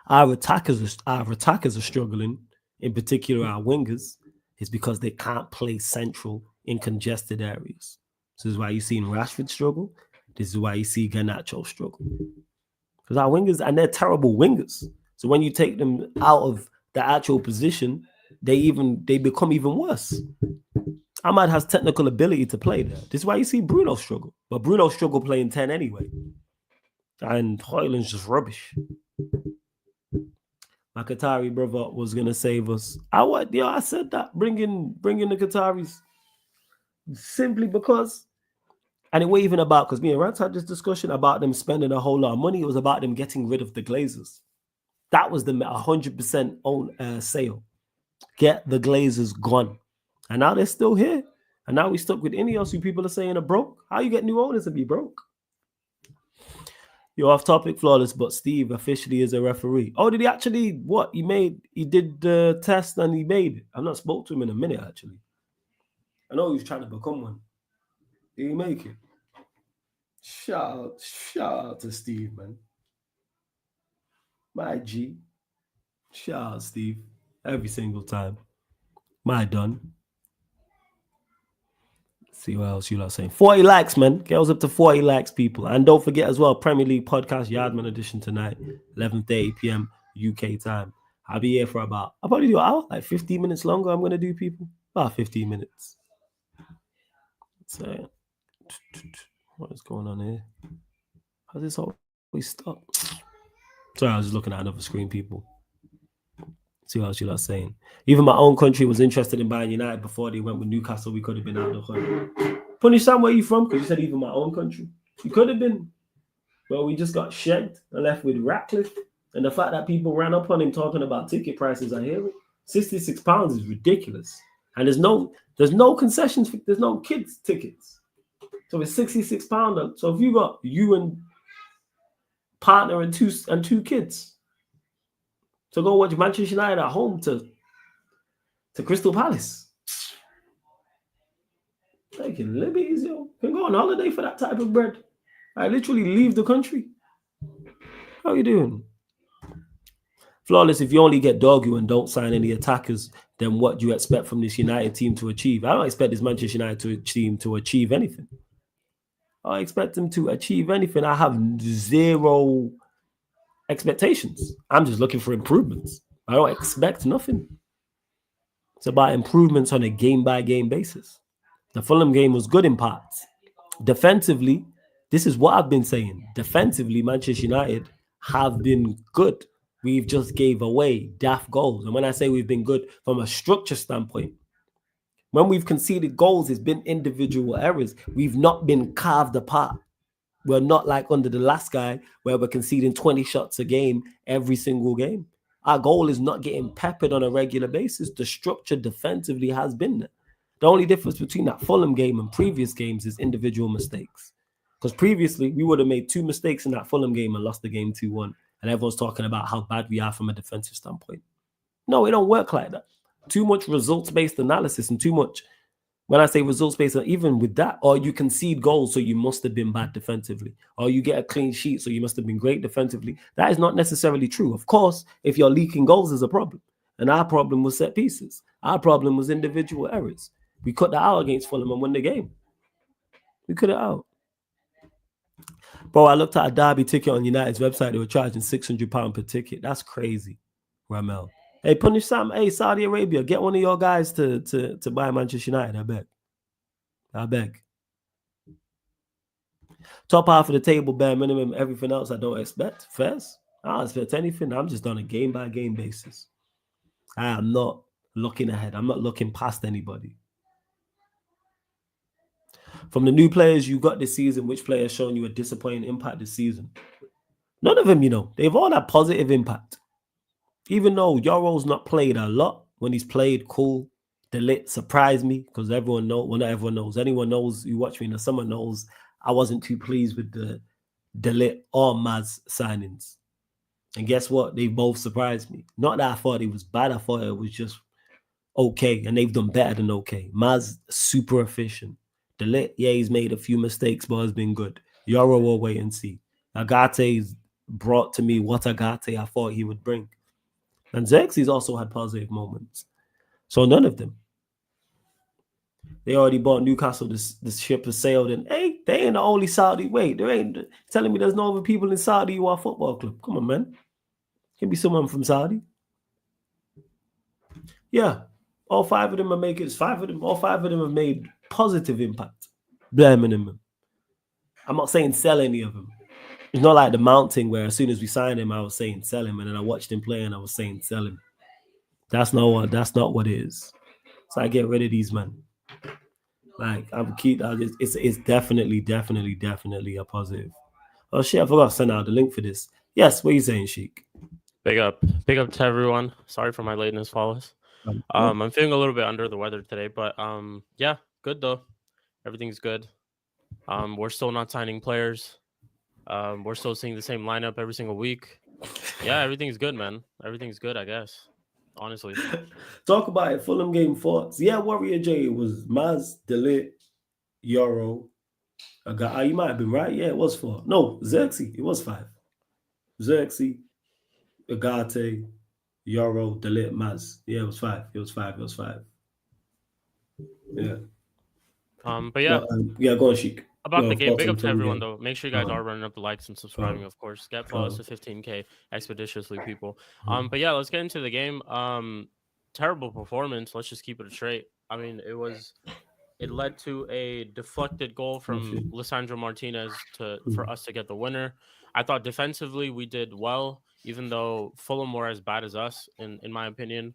our attackers are struggling, in particular our wingers, is because they can't play central in congested areas. This is why you're seeing Rashford struggle. This is why you see Garnacho struggle. Because our wingers, and they're terrible wingers. So when you take them out of the actual position, they become even worse. Ahmad has technical ability to play there. This is why you see Bruno struggle. But Bruno struggle playing 10 anyway. And Hoyland's just rubbish. My Qatari brother was going to save us. I said that. Bring in the Qataris. Simply because, and it wasn't even about, because me and Rats had this discussion about them spending a whole lot of money. It was about them getting rid of the Glazers. That was the 100% own sale. Get the Glazers gone. And now they're still here. And now we stuck with Ineos, who people are saying are broke. How you get new owners and be broke? You're off topic, Flawless, but Steve officially is a referee. Oh, did he actually, what? He did the test and he made it. I've not spoke to him in a minute, actually. I know he was trying to become one. Did he make it? Shout out to Steve, man. My G. Shout out, Steve. Every single time. My done. See what else you lot saying. 40 likes, man. Girls up to 40 likes, people. And don't forget as well, Premier League podcast Yardman edition tonight, 11:30 p.m. UK time. I'll be here for I'll probably do an hour, like 15 minutes longer. I'm going to do, people. About 15 minutes. So, what is going on here? How's this always stop? Sorry, I was just looking at another screen, people. See what else you lot saying. Even my own country was interested in buying United before they went with Newcastle. We could have been out of the hunt. Punish Sam, where you from? Because you said even my own country. You could have been. Well, we just got shagged and left with Ratcliffe. And the fact that people ran up on him talking about ticket prices, I hear it. £66 is ridiculous. And there's no concessions. There's no kids tickets. So it's £66. So if you got you and partner and two kids, so go watch Manchester United at home to Crystal Palace. Taking liberties, yo. Can go on holiday for that type of bread. I literally leave the country. How you doing? Flawless, if you only get doggy and don't sign any attackers, then what do you expect from this United team to achieve? I don't expect this Manchester United team to achieve anything. I expect them to achieve anything. I have zero expectations. I'm just looking for improvements. I don't expect nothing. It's about improvements on a game-by-game basis. The Fulham game was good in parts. Defensively, this is what I've been saying. Defensively, Manchester United have been good. We've just gave away daft goals. And when I say we've been good from a structure standpoint, when we've conceded goals, it's been individual errors. We've not been carved apart. We're not like under the last guy where we're conceding 20 shots a game every single game. Our goal is not getting peppered on a regular basis. The structure defensively has been there. The only difference between that Fulham game and previous games is individual mistakes. Because previously, we would have made 2 mistakes in that Fulham game and lost the game 2-1. And everyone's talking about how bad we are from a defensive standpoint. No, it don't work like that. Too much results-based analysis and too much When I say results based, even with that, or you concede goals, so you must have been bad defensively, or you get a clean sheet, so you must have been great defensively. That is not necessarily true. Of course, if you're leaking goals, is a problem. And our problem was set pieces. Our problem was individual errors. We cut that out against Fulham and won the game. We cut it out. Bro, I looked at a derby ticket on United's website. They were charging £600 per ticket. That's crazy, Ramel. Hey, punish Sam. Hey, Saudi Arabia, get one of your guys to buy Manchester United. I beg. I beg. Top half of the table, bare minimum. Everything else I don't expect. First, I don't expect anything. I'm just on a game by game basis. I am not looking ahead. I'm not looking past anybody. From the new players you got this season, which player has shown you a disappointing impact this season? None of them, they've all had positive impact. Even though Yoro's not played a lot, when he's played, cool. De Ligt surprised me because everyone knows. Well, not everyone knows. Anyone knows who watch me in the summer knows I wasn't too pleased with the De Ligt or Maz signings. And guess what? They both surprised me. Not that I thought it was bad. I thought it was just okay. And they've done better than okay. Maz, super efficient. De Ligt, yeah, he's made a few mistakes, but has been good. Yoro will wait and see. Agate's brought to me what Agate I thought he would bring. And Xerxes also had positive moments. So none of them. They already bought Newcastle. This ship has sailed, and hey, they ain't the only Saudi. Wait, there ain't telling me there's no other people in Saudi who are football club. Come on, man. Can be someone from Saudi. Yeah, all five of them are making. All five of them have made positive impact. Bare minimum. I'm not saying sell any of them. It's not like the Mount thing where as soon as we signed him, I was saying sell him, and then I watched him play and I was saying sell him. That's not what it is. So I get rid of these men. Like it's definitely a positive. Oh shit, I forgot to send out the link for this. Yes, what are you saying, Sheik? Big up to everyone. Sorry for my lateness, Wallace. I'm feeling a little bit under the weather today, but yeah, good though. Everything's good. We're still not signing players. We're still seeing the same lineup every single week. Yeah, everything's good, man. Everything's good, I guess. Honestly. Talk about it. Fulham game thoughts. Yeah, Warrior J. It was Maz, De Ligt, Yoro. You might have been right. Yeah, it was 4. No, Xerxes. It was 5. Xerxes, Agate, Yoro, De Ligt, Maz. Yeah, it was 5. It was 5. Yeah. But yeah. Yeah, go on, Sheik. About the game, big up to everyone though. Make sure you guys are running up the likes and subscribing, of course. Get follows to 15K expeditiously, people. But yeah, let's get into the game. Terrible performance. Let's just keep it straight. I mean, it led to a deflected goal from Lisandro Martinez for us to get the winner. I thought defensively we did well, even though Fulham were as bad as us, in my opinion.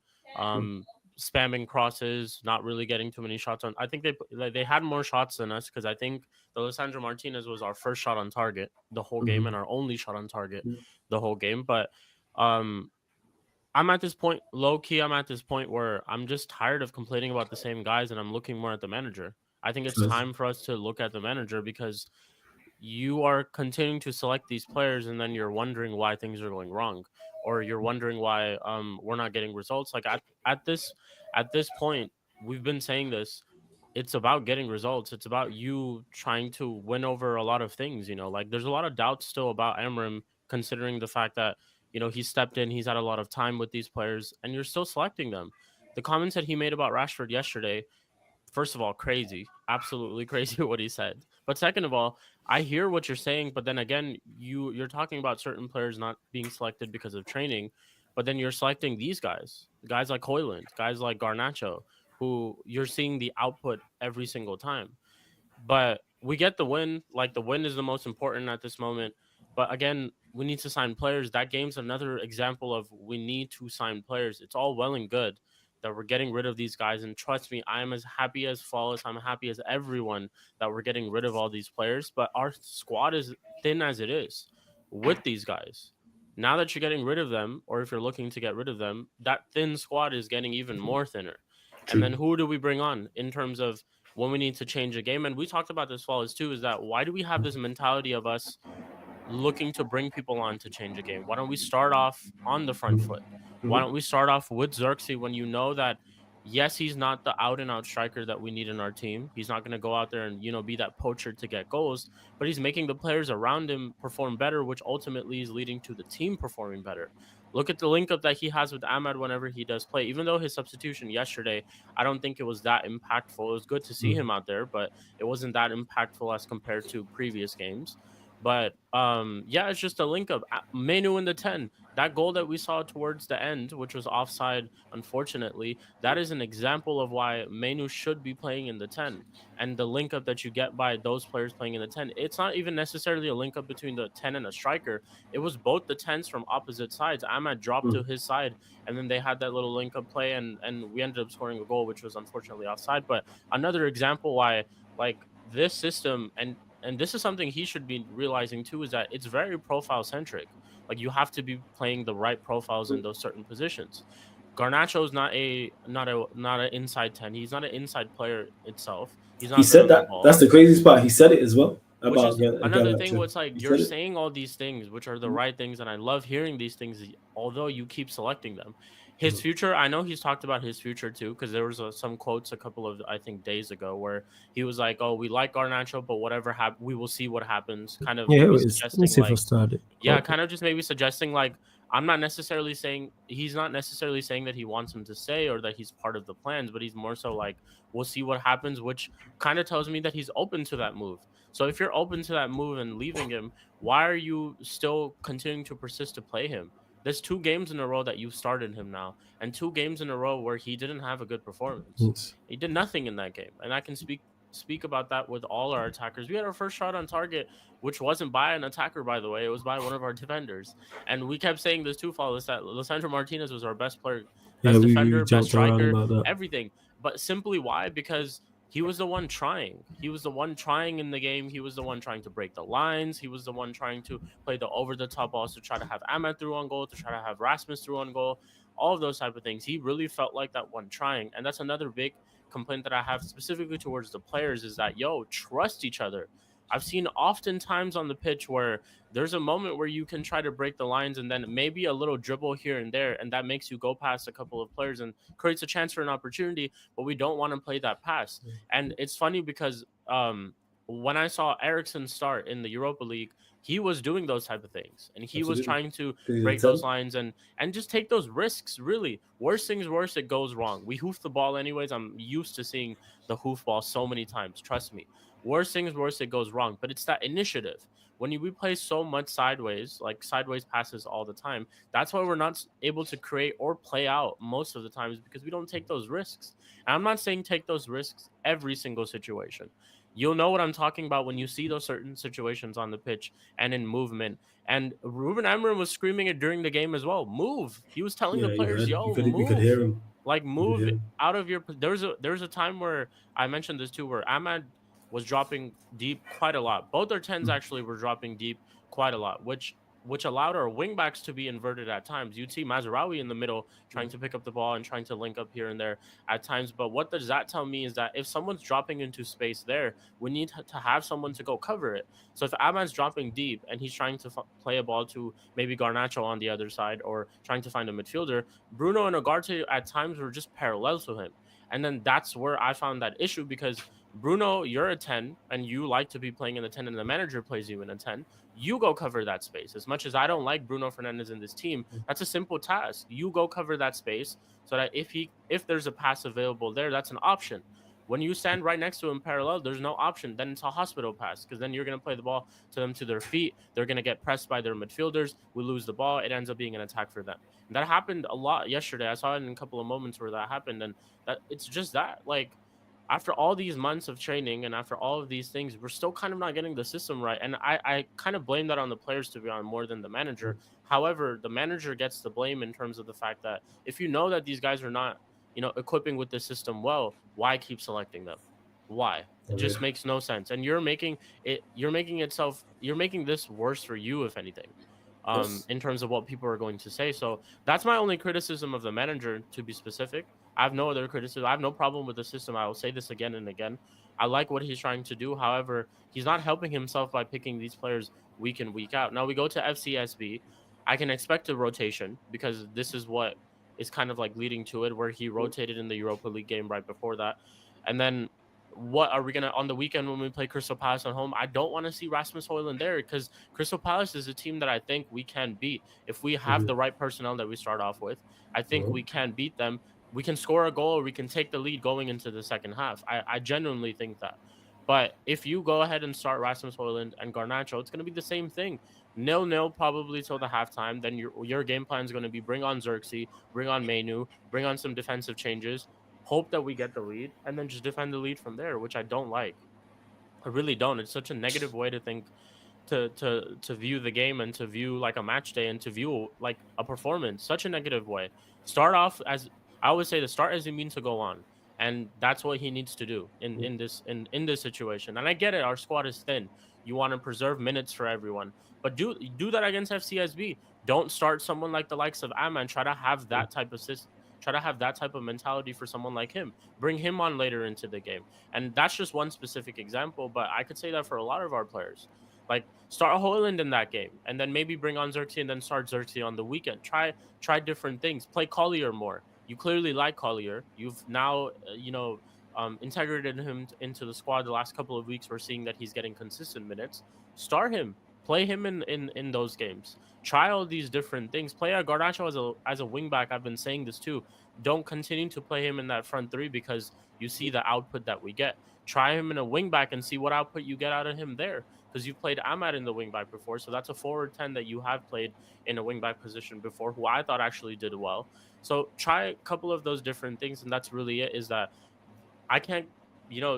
Spamming crosses, not really getting too many shots on. I think they had more shots than us because I think the Lisandro Martinez was our first shot on target the whole game and our only shot on target the whole game. But I'm at this point, low key, I'm at this point where I'm just tired of complaining about the same guys and I'm looking more at the manager. I think it's time for us to look at the manager because you are continuing to select these players and then you're wondering why things are going wrong, or you're wondering why we're not getting results. Like at this point, we've been saying this. It's about getting results. It's about you trying to win over a lot of things. Like there's a lot of doubts still about Amram, considering the fact that he stepped in, he's had a lot of time with these players, and you're still selecting them. The comments that he made about Rashford yesterday, first of all, crazy, absolutely crazy what he said. But second of all, I hear what you're saying, but then again, you're talking about certain players not being selected because of training, but then you're selecting these guys like Hoyland, guys like Garnacho, who you're seeing the output every single time. But we get the win. Like the win is the most important at this moment. But again, we need to sign players. That game's another example of we need to sign players. It's all well and good that we're getting rid of these guys. And trust me, I am as happy as Flawless. I'm happy as everyone that we're getting rid of all these players. But our squad is thin as it is with these guys. Now that you're getting rid of them, or if you're looking to get rid of them, that thin squad is getting even more thinner. And then who do we bring on in terms of when we need to change a game? And we talked about this Flawless too, is that why do we have this mentality of us looking to bring people on to change a game? Why don't we start off on the front foot? Why don't we start off with Xerxes when you know that yes, he's not the out and out striker that we need in our team. He's not going to go out there and, be that poacher to get goals, but he's making the players around him perform better, which ultimately is leading to the team performing better. Look at the link up that he has with Ahmad whenever he does play. Even though his substitution yesterday, I don't think it was that impactful. It was good to see him out there, but it wasn't that impactful as compared to previous games. But yeah, it's just a link up. Menu in the 10. That goal that we saw towards the end, which was offside, unfortunately, that is an example of why Menu should be playing in the 10. And the link up that you get by those players playing in the 10, it's not even necessarily a link up between the 10 and a striker. It was both the 10s from opposite sides. Ahmad dropped to his side, and then they had that little link up play, and we ended up scoring a goal, which was unfortunately offside. But another example why, like, this system, and this is something he should be realizing too, is that it's very profile centric. Like, you have to be playing the right profiles in those certain positions. Garnacho is not an inside 10. He's not an inside player itself. He's He not good said on the that. ball. That's the craziest part. He said it as well Which about is another thing Garnacho. what's like, He you're said it. saying all these things, which are the right things, and I love hearing these things, although you keep selecting them. His future, I know he's talked about his future too, because there was some quotes a couple of, I think, days ago where he was like, "Oh, we like Garnacho, but whatever happens, we will see what happens." Kind of Yeah, maybe it is. Let me suggesting see if I like, started. yeah, kind of just maybe suggesting like, I'm not necessarily saying he's not necessarily saying that he wants him to stay or that he's part of the plans, but he's more so like, we'll see what happens, which kind of tells me that he's open to that move. So if you're open to that move and leaving him, why are you still continuing to persist to play him? There's 2 games in a row that you've started him now, and 2 games in a row where he didn't have a good performance. Yes. He did nothing in that game, and I can speak about that with all our attackers. We had our first shot on target, which wasn't by an attacker, by the way. It was by one of our defenders. And we kept saying this too, Flawless, that Lisandro Martinez was our best player, Yeah, best we defender, best jumped around striker, about that. everything. But simply why? Because he was the one trying. He was the one trying in the game. He was the one trying to break the lines. He was the one trying to play the over-the-top balls to try to have Ahmed through on goal, to try to have Rasmus through on goal, all of those type of things. He really felt like that one trying. And that's another big complaint that I have specifically towards the players is that, trust each other. I've seen oftentimes on the pitch where there's a moment where you can try to break the lines and then maybe a little dribble here and there, and that makes you go past a couple of players and creates a chance for an opportunity, but we don't want to play that pass. And it's funny because when I saw Eriksson start in the Europa League, he was doing those type of things, and he was trying to break those lines and just take those risks. Really, worst things worse, it goes wrong. We hoof the ball anyways. I'm used to seeing the hoof ball so many times. Trust me. Worst things worse, it goes wrong. But it's that initiative. When we play so much sideways, like sideways passes all the time, that's why we're not able to create or play out most of the times, because we don't take those risks. And I'm not saying take those risks every single situation. You'll know what I'm talking about when you see those certain situations on the pitch and in movement. And Ruben Amorim was screaming it during the game as well. Move. He was telling the Yeah, you players, heard. "Yo, We could hear move. him. Like, You could move hear him. out of your." There's a time where I mentioned this too, where Ahmad was dropping deep quite a lot. Both our 10s actually were dropping deep quite a lot, which allowed our wingbacks to be inverted at times. You'd see Mazraoui in the middle trying to pick up the ball and trying to link up here and there at times. But what does that tell me is that if someone's dropping into space there, we need to have someone to go cover it. So if Ahmad's dropping deep and he's trying to play a ball to maybe Garnacho on the other side or trying to find a midfielder, Bruno and Ugarte at times were just parallel to him. And then that's where I found that issue, because Bruno, you're a 10 and you like to be playing in the 10 and the manager plays you in a 10. You go cover that space. As much as I don't like Bruno Fernandes in this team, that's a simple task. You go cover that space so that if there's a pass available there, that's an option. When you stand right next to him parallel, there's no option. Then it's a hospital pass, because then you're going to play the ball to them to their feet. They're going to get pressed by their midfielders. We lose the ball. It ends up being an attack for them. And that happened a lot yesterday. I saw it in a couple of moments where that happened. And that it's just that, like, after all these months of training and after all of these things, we're still kind of not getting the system right. And I kind of blame that on the players, to be honest, more than the manager. However, the manager gets the blame in terms of the fact that if you know that these guys are not, equipping with the system well, why keep selecting them? Why? It just makes no sense. And you're making this worse for you, if anything. In terms of what people are going to say. So that's my only criticism of the manager, to be specific. I have no other criticism. I have no problem with the system. I will say this again and again. I like what he's trying to do. However, he's not helping himself by picking these players week in, week out. Now we go to FCSB. I can expect a rotation, because this is what is kind of like leading to it, where he rotated in the Europa League game right before that. And then what are we gonna on the weekend when we play Crystal Palace at home? I don't want to see Rasmus Højlund there, because Crystal Palace is a team that I think we can beat if we have the right personnel that we start off with. I think we can beat them. We can score a goal, or we can take the lead going into the second half. I genuinely think that. But if you go ahead and start Rasmus Højlund and Garnacho, it's going to be the same thing. 0-0 probably till the halftime. Then your game plan is going to be bring on Xerxes, bring on Mainu, bring on some defensive changes, hope that we get the lead, and then just defend the lead from there, which I don't like. I really don't. It's such a negative way to think, to view the game, and to view like a match day, and to view like a performance. Such a negative way. Start off as I always say, the start as you mean to go on. And that's what he needs to do in this situation. And I get it, our squad is thin. You want to preserve minutes for everyone. But do that against FCSB. Don't start someone like the likes of Aman. Try to have that type of try to have that type of mentality for someone like him. Bring him on later into the game. And that's just one specific example, but I could say that for a lot of our players. Like, start Højlund in that game, and then maybe bring on Xerxes, and then start Xerxes on the weekend. Try different things. Play Collier more. You clearly like Collier. You've now, integrated him into the squad the last couple of weeks. We're seeing that he's getting consistent minutes. Start him. Play him in those games. Try all these different things. Play Garnacho as a wing back. I've been saying this too. Don't continue to play him in that front three, because you see the output that we get. Try him in a wing back and see what output you get out of him there, because you've played Ahmad in the wing back before. So that's a forward 10 that you have played in a wing back position before, who I thought actually did well. So try a couple of those different things, and that's really it. Is that I can't,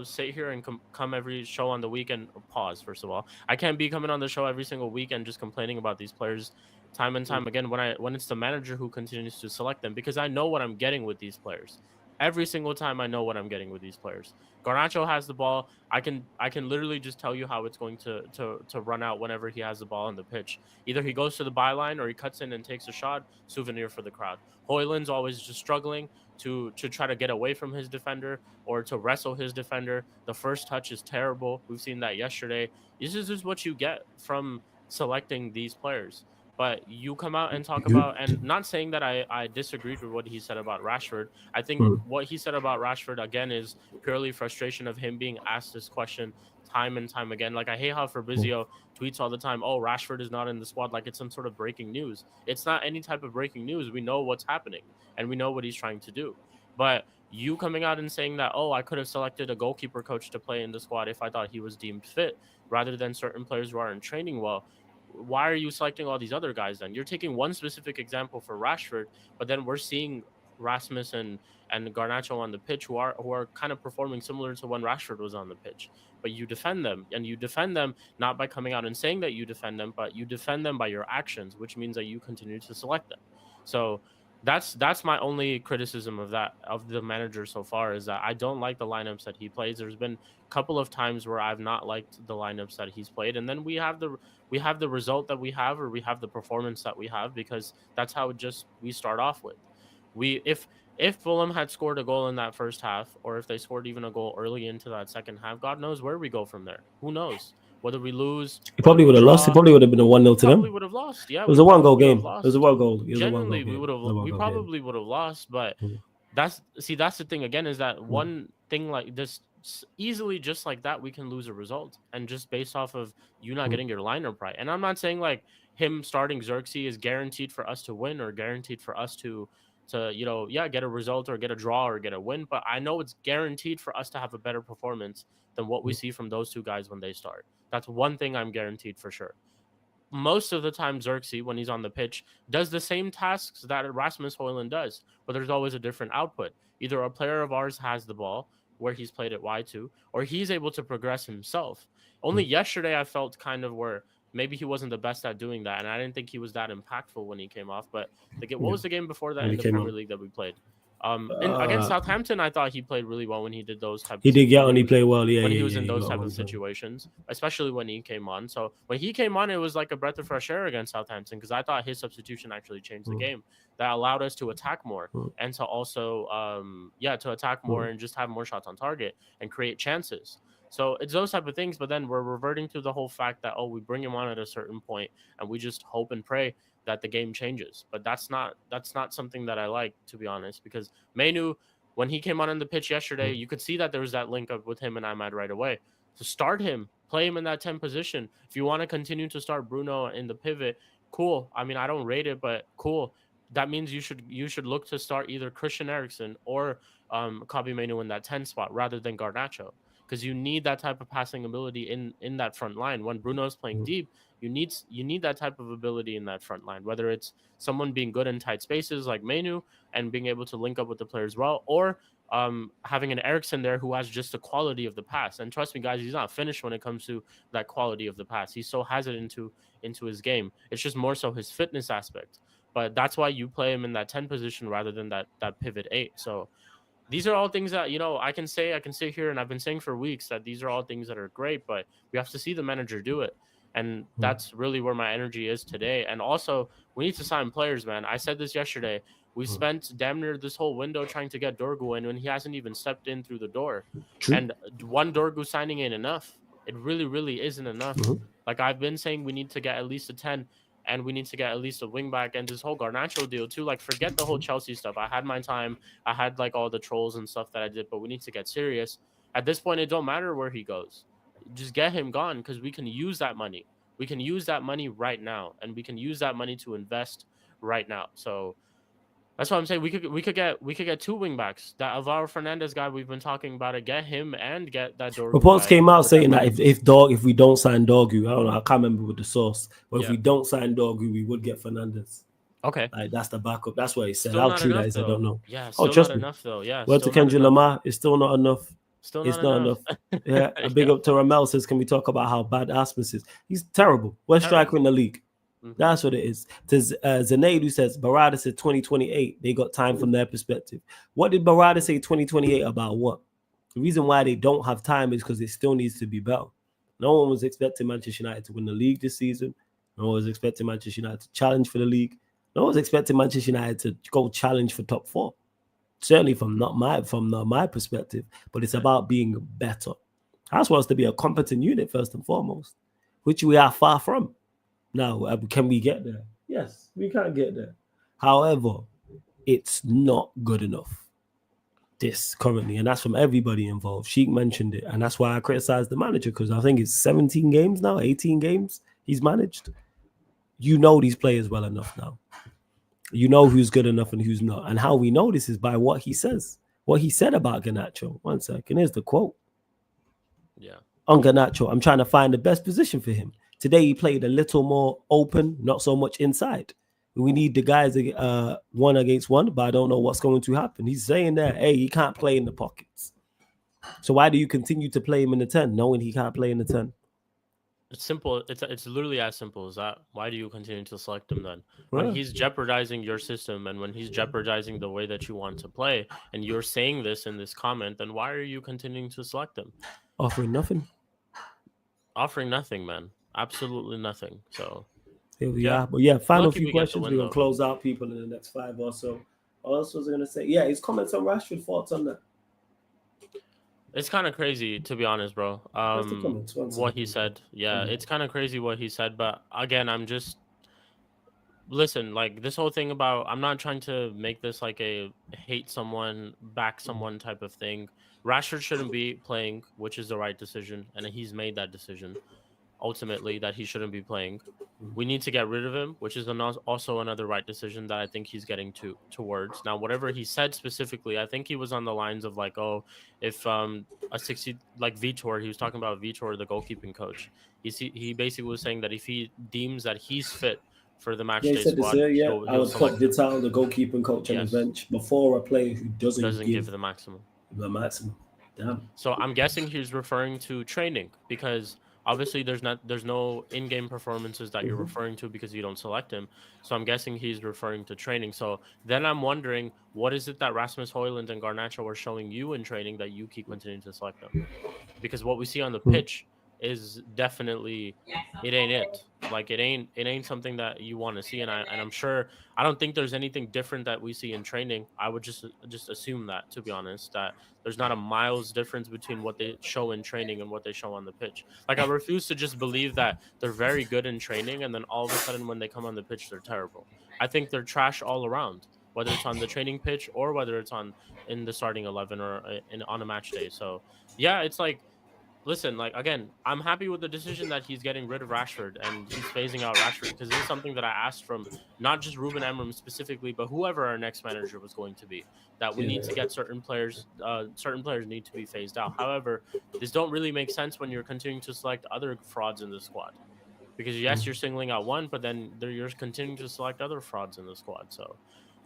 sit here and come every show on the weekend. Pause, first of all. I can't be coming on the show every single weekend just complaining about these players time and time again when it's the manager who continues to select them, because I know what I'm getting with these players. Every single time I know what I'm getting with these players. Garnacho has the ball. I can literally just tell you how it's going to run out whenever he has the ball on the pitch. Either he goes to the byline, or he cuts in and takes a shot. Souvenir for the crowd. Højlund's always just struggling to try to get away from his defender, or to wrestle his defender. The first touch is terrible. We've seen that yesterday. This is just what you get from selecting these players. But you come out and talk about, and not saying that I disagreed with what he said about Rashford. I think what he said about Rashford, again, is purely frustration of him being asked this question time and time again. Like, I hate how Fabrizio tweets all the time, oh, Rashford is not in the squad, like it's some sort of breaking news. It's not any type of breaking news. We know what's happening, and we know what he's trying to do. But you coming out and saying that, oh, I could have selected a goalkeeper coach to play in the squad if I thought he was deemed fit, rather than certain players who aren't training well. Why are you selecting all these other guys then? You're taking one specific example for Rashford, but then we're seeing Rasmus and Garnacho on the pitch who are kind of performing similar to when Rashford was on the pitch. But you defend them, and you defend them not by coming out and saying that you defend them, but you defend them by your actions, which means that you continue to select them. So that's my only criticism of the manager so far, is that I don't like the lineups that he plays. There's been a couple of times where I've not liked the lineups that he's played, and then we have the result that we have, or we have the performance that we have, because that's how we start off with. If Fulham had scored a goal in that first half, or if they scored even a goal early into that second half, God knows where we go from there. Who knows? Whether we lose, he probably would have lost. It probably would have been a 1-0 to them. Probably would have lost. Yeah, it was a 1-goal game. It was a 1-goal. Genuinely, we probably would have lost. But that's the thing again, is that one thing like this, easily just like that, we can lose a result, and just based off of you not getting your lineup right. And I'm not saying like him starting Xerxes is guaranteed for us to win, or guaranteed for us to get a result, or get a draw, or get a win. But I know it's guaranteed for us to have a better performance than what we see from those two guys when they start. That's one thing I'm guaranteed for sure. Most of the time, Xerxes, when he's on the pitch, does the same tasks that Rasmus Højlund does, but there's always a different output. Either a player of ours has the ball, where he's played it wide to, or he's able to progress himself. Only yesterday I felt kind of where maybe he wasn't the best at doing that, and I didn't think he was that impactful when he came off. But what was the game before that in the Premier League that we played? Against Southampton, I thought he played really well when he did those types. He did get on. He played well. Yeah, when he was in those type of situations, especially when he came on. So when he came on, it was like a breath of fresh air against Southampton, because I thought his substitution actually changed the game. That allowed us to attack more, and to also to attack more and just have more shots on target and create chances. So it's those type of things. But then we're reverting to the whole fact that, we bring him on at a certain point and we just hope and pray. that the game changes. But that's not something that I like, to be honest, because Mainu, when he came on the pitch yesterday, you could see that there was that link up with him and Ahmad right away. So start him, play him in that 10 position. If you want to continue to start Bruno in the pivot, cool. I mean, I don't rate it, but cool. That means you should look to start either Christian Eriksen or Kobbie Mainoo in that 10 spot rather than Garnacho, because you need that type of passing ability in that front line. When Bruno is playing deep, you need that type of ability in that front line, whether it's someone being good in tight spaces like Mainoo and being able to link up with the players well, or having an Eriksen there who has just the quality of the pass. And trust me, guys, he's not finished when it comes to that quality of the pass. He still has it into his game. It's just more so his fitness aspect. But that's why you play him in that 10 position rather than that pivot 8. So these are all things that, I can sit here, and I've been saying for weeks that these are all things that are great, but we have to see the manager do it. And that's really where my energy is today. And also, we need to sign players, man. I said this yesterday. We spent damn near this whole window trying to get Dorgu in when he hasn't even stepped in through the door. True. And one Dorgu signing ain't enough. It really, really isn't enough. Like I've been saying, we need to get at least a 10. And we need to get at least a wing back. And this whole Garnacho deal too, like forget the whole Chelsea stuff. I had my time. I had like all the trolls and stuff that I did, but we need to get serious. At this point, it don't matter where he goes. Just get him gone, because we can use that money. We can use that money right now, and we can use that money to invest right now. So that's what I'm saying. We could get 2 wing backs. That Alvaro Fernandez guy we've been talking about it. Get him and get that Dorgu. Reports came out saying that if we don't sign Dorgu, I don't know, I can't remember with the source, but if we don't sign Dorgu, we would get Fernandez. Okay, like that's the backup. That's what he said. How true that is, I don't know. Yeah, still not enough though. Yeah, well, to Kendrick Lamar, it's still not enough. Still it's not enough. Yeah, a big up to Ramel says, can we talk about how bad Asmus is? He's terrible. Worst striker in the league. That's what it is. There's Zaneid who says Barada said 2028. They got time from their perspective. What did Barada say 2028 about what? The reason why they don't have time is because it still needs to be better. No one was expecting Manchester United to win the league this season. No one was expecting Manchester United to challenge for the league. No one was expecting Manchester United to go challenge for top 4. Certainly from not my perspective, but it's about being better. I just want us to be a competent unit first and foremost, which we are far from. Now, can we get there? Yes, we can get there. However, it's not good enough. This currently, and that's from everybody involved. Sheik mentioned it, and that's why I criticized the manager, because I think it's 17 games now, 18 games he's managed. You know these players well enough now. You know who's good enough and who's not. And how we know this is by what he says. What he said about Garnacho. One second, here's the quote. Yeah. On Garnacho, I'm trying to find the best position for him. Today he played a little more open, not so much inside. We need the guys 1 against 1, but I don't know what's going to happen. He's saying that, hey, he can't play in the pockets. So why do you continue to play him in the 10, knowing he can't play in the 10? It's simple. It's literally as simple as that. Why do you continue to select him then? When he's jeopardizing your system and when he's jeopardizing the way that you want to play, and you're saying this in this comment, then why are you continuing to select him? Offering nothing. Offering nothing, man. Absolutely nothing. So here we are. But yeah, final few questions. We're gonna close out people in the next 5 or so. Also, I was gonna say, yeah, his comments on Rashford, thoughts on that. It's kind of crazy, to be honest, bro. What he said. Yeah, it's kind of crazy what he said. But again, listen, like this whole thing about, I'm not trying to make this like a hate someone, back someone type of thing. Rashford shouldn't be playing, which is the right decision. And he's made that decision, ultimately, that he shouldn't be playing. We need to get rid of him, which is also another right decision that I think he's getting towards. Now, whatever he said specifically, I think he was on the lines of like, oh, if a 60, like Vitor, he was talking about Vitor, the goalkeeping coach. He basically was saying that if he deems that he's fit for the match day squad, I would put Vital, the goalkeeping coach, on the bench before a player who doesn't give the maximum. Damn. So I'm guessing he's referring to training, because obviously there's no in-game performances that you're referring to because you don't select him. So I'm guessing he's referring to training. So then I'm wondering, what is it that Rasmus Højlund and Garnacho are showing you in training that you keep continuing to select them? Because what we see on the pitch is definitely it ain't it. Like it ain't something that you want to see, and I'm sure I don't think there's anything different that we see in training. I would just assume that, to be honest, that there's not a miles difference between what they show in training and what they show on the pitch. Like I refuse to just believe that they're very good in training and then all of a sudden when they come on the pitch they're terrible. I think they're trash all around, whether it's on the training pitch or whether it's on in the starting 11 or on a match day. So yeah, it's like, listen, like again, I'm happy with the decision that he's getting rid of Rashford and he's phasing out Rashford because this is something that I asked from not just Ruben Amorim specifically, but whoever our next manager was going to be. That we need to get certain players need to be phased out. However, this don't really make sense when you're continuing to select other frauds in the squad. Because yes, you're singling out one, but then you're continuing to select other frauds in the squad. So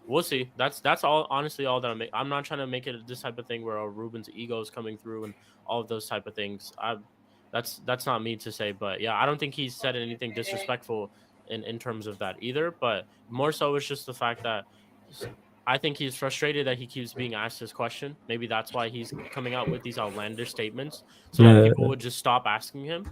we'll see. That's all. Honestly, all that I'm not trying to make it this type of thing where Ruben's ego is coming through and all of those type of things. That's not me to say, but yeah, I don't think he's said anything disrespectful in terms of that either. But more so, it's just the fact that I think he's frustrated that he keeps being asked this question. Maybe that's why he's coming out with these outlandish statements so that people would just stop asking him.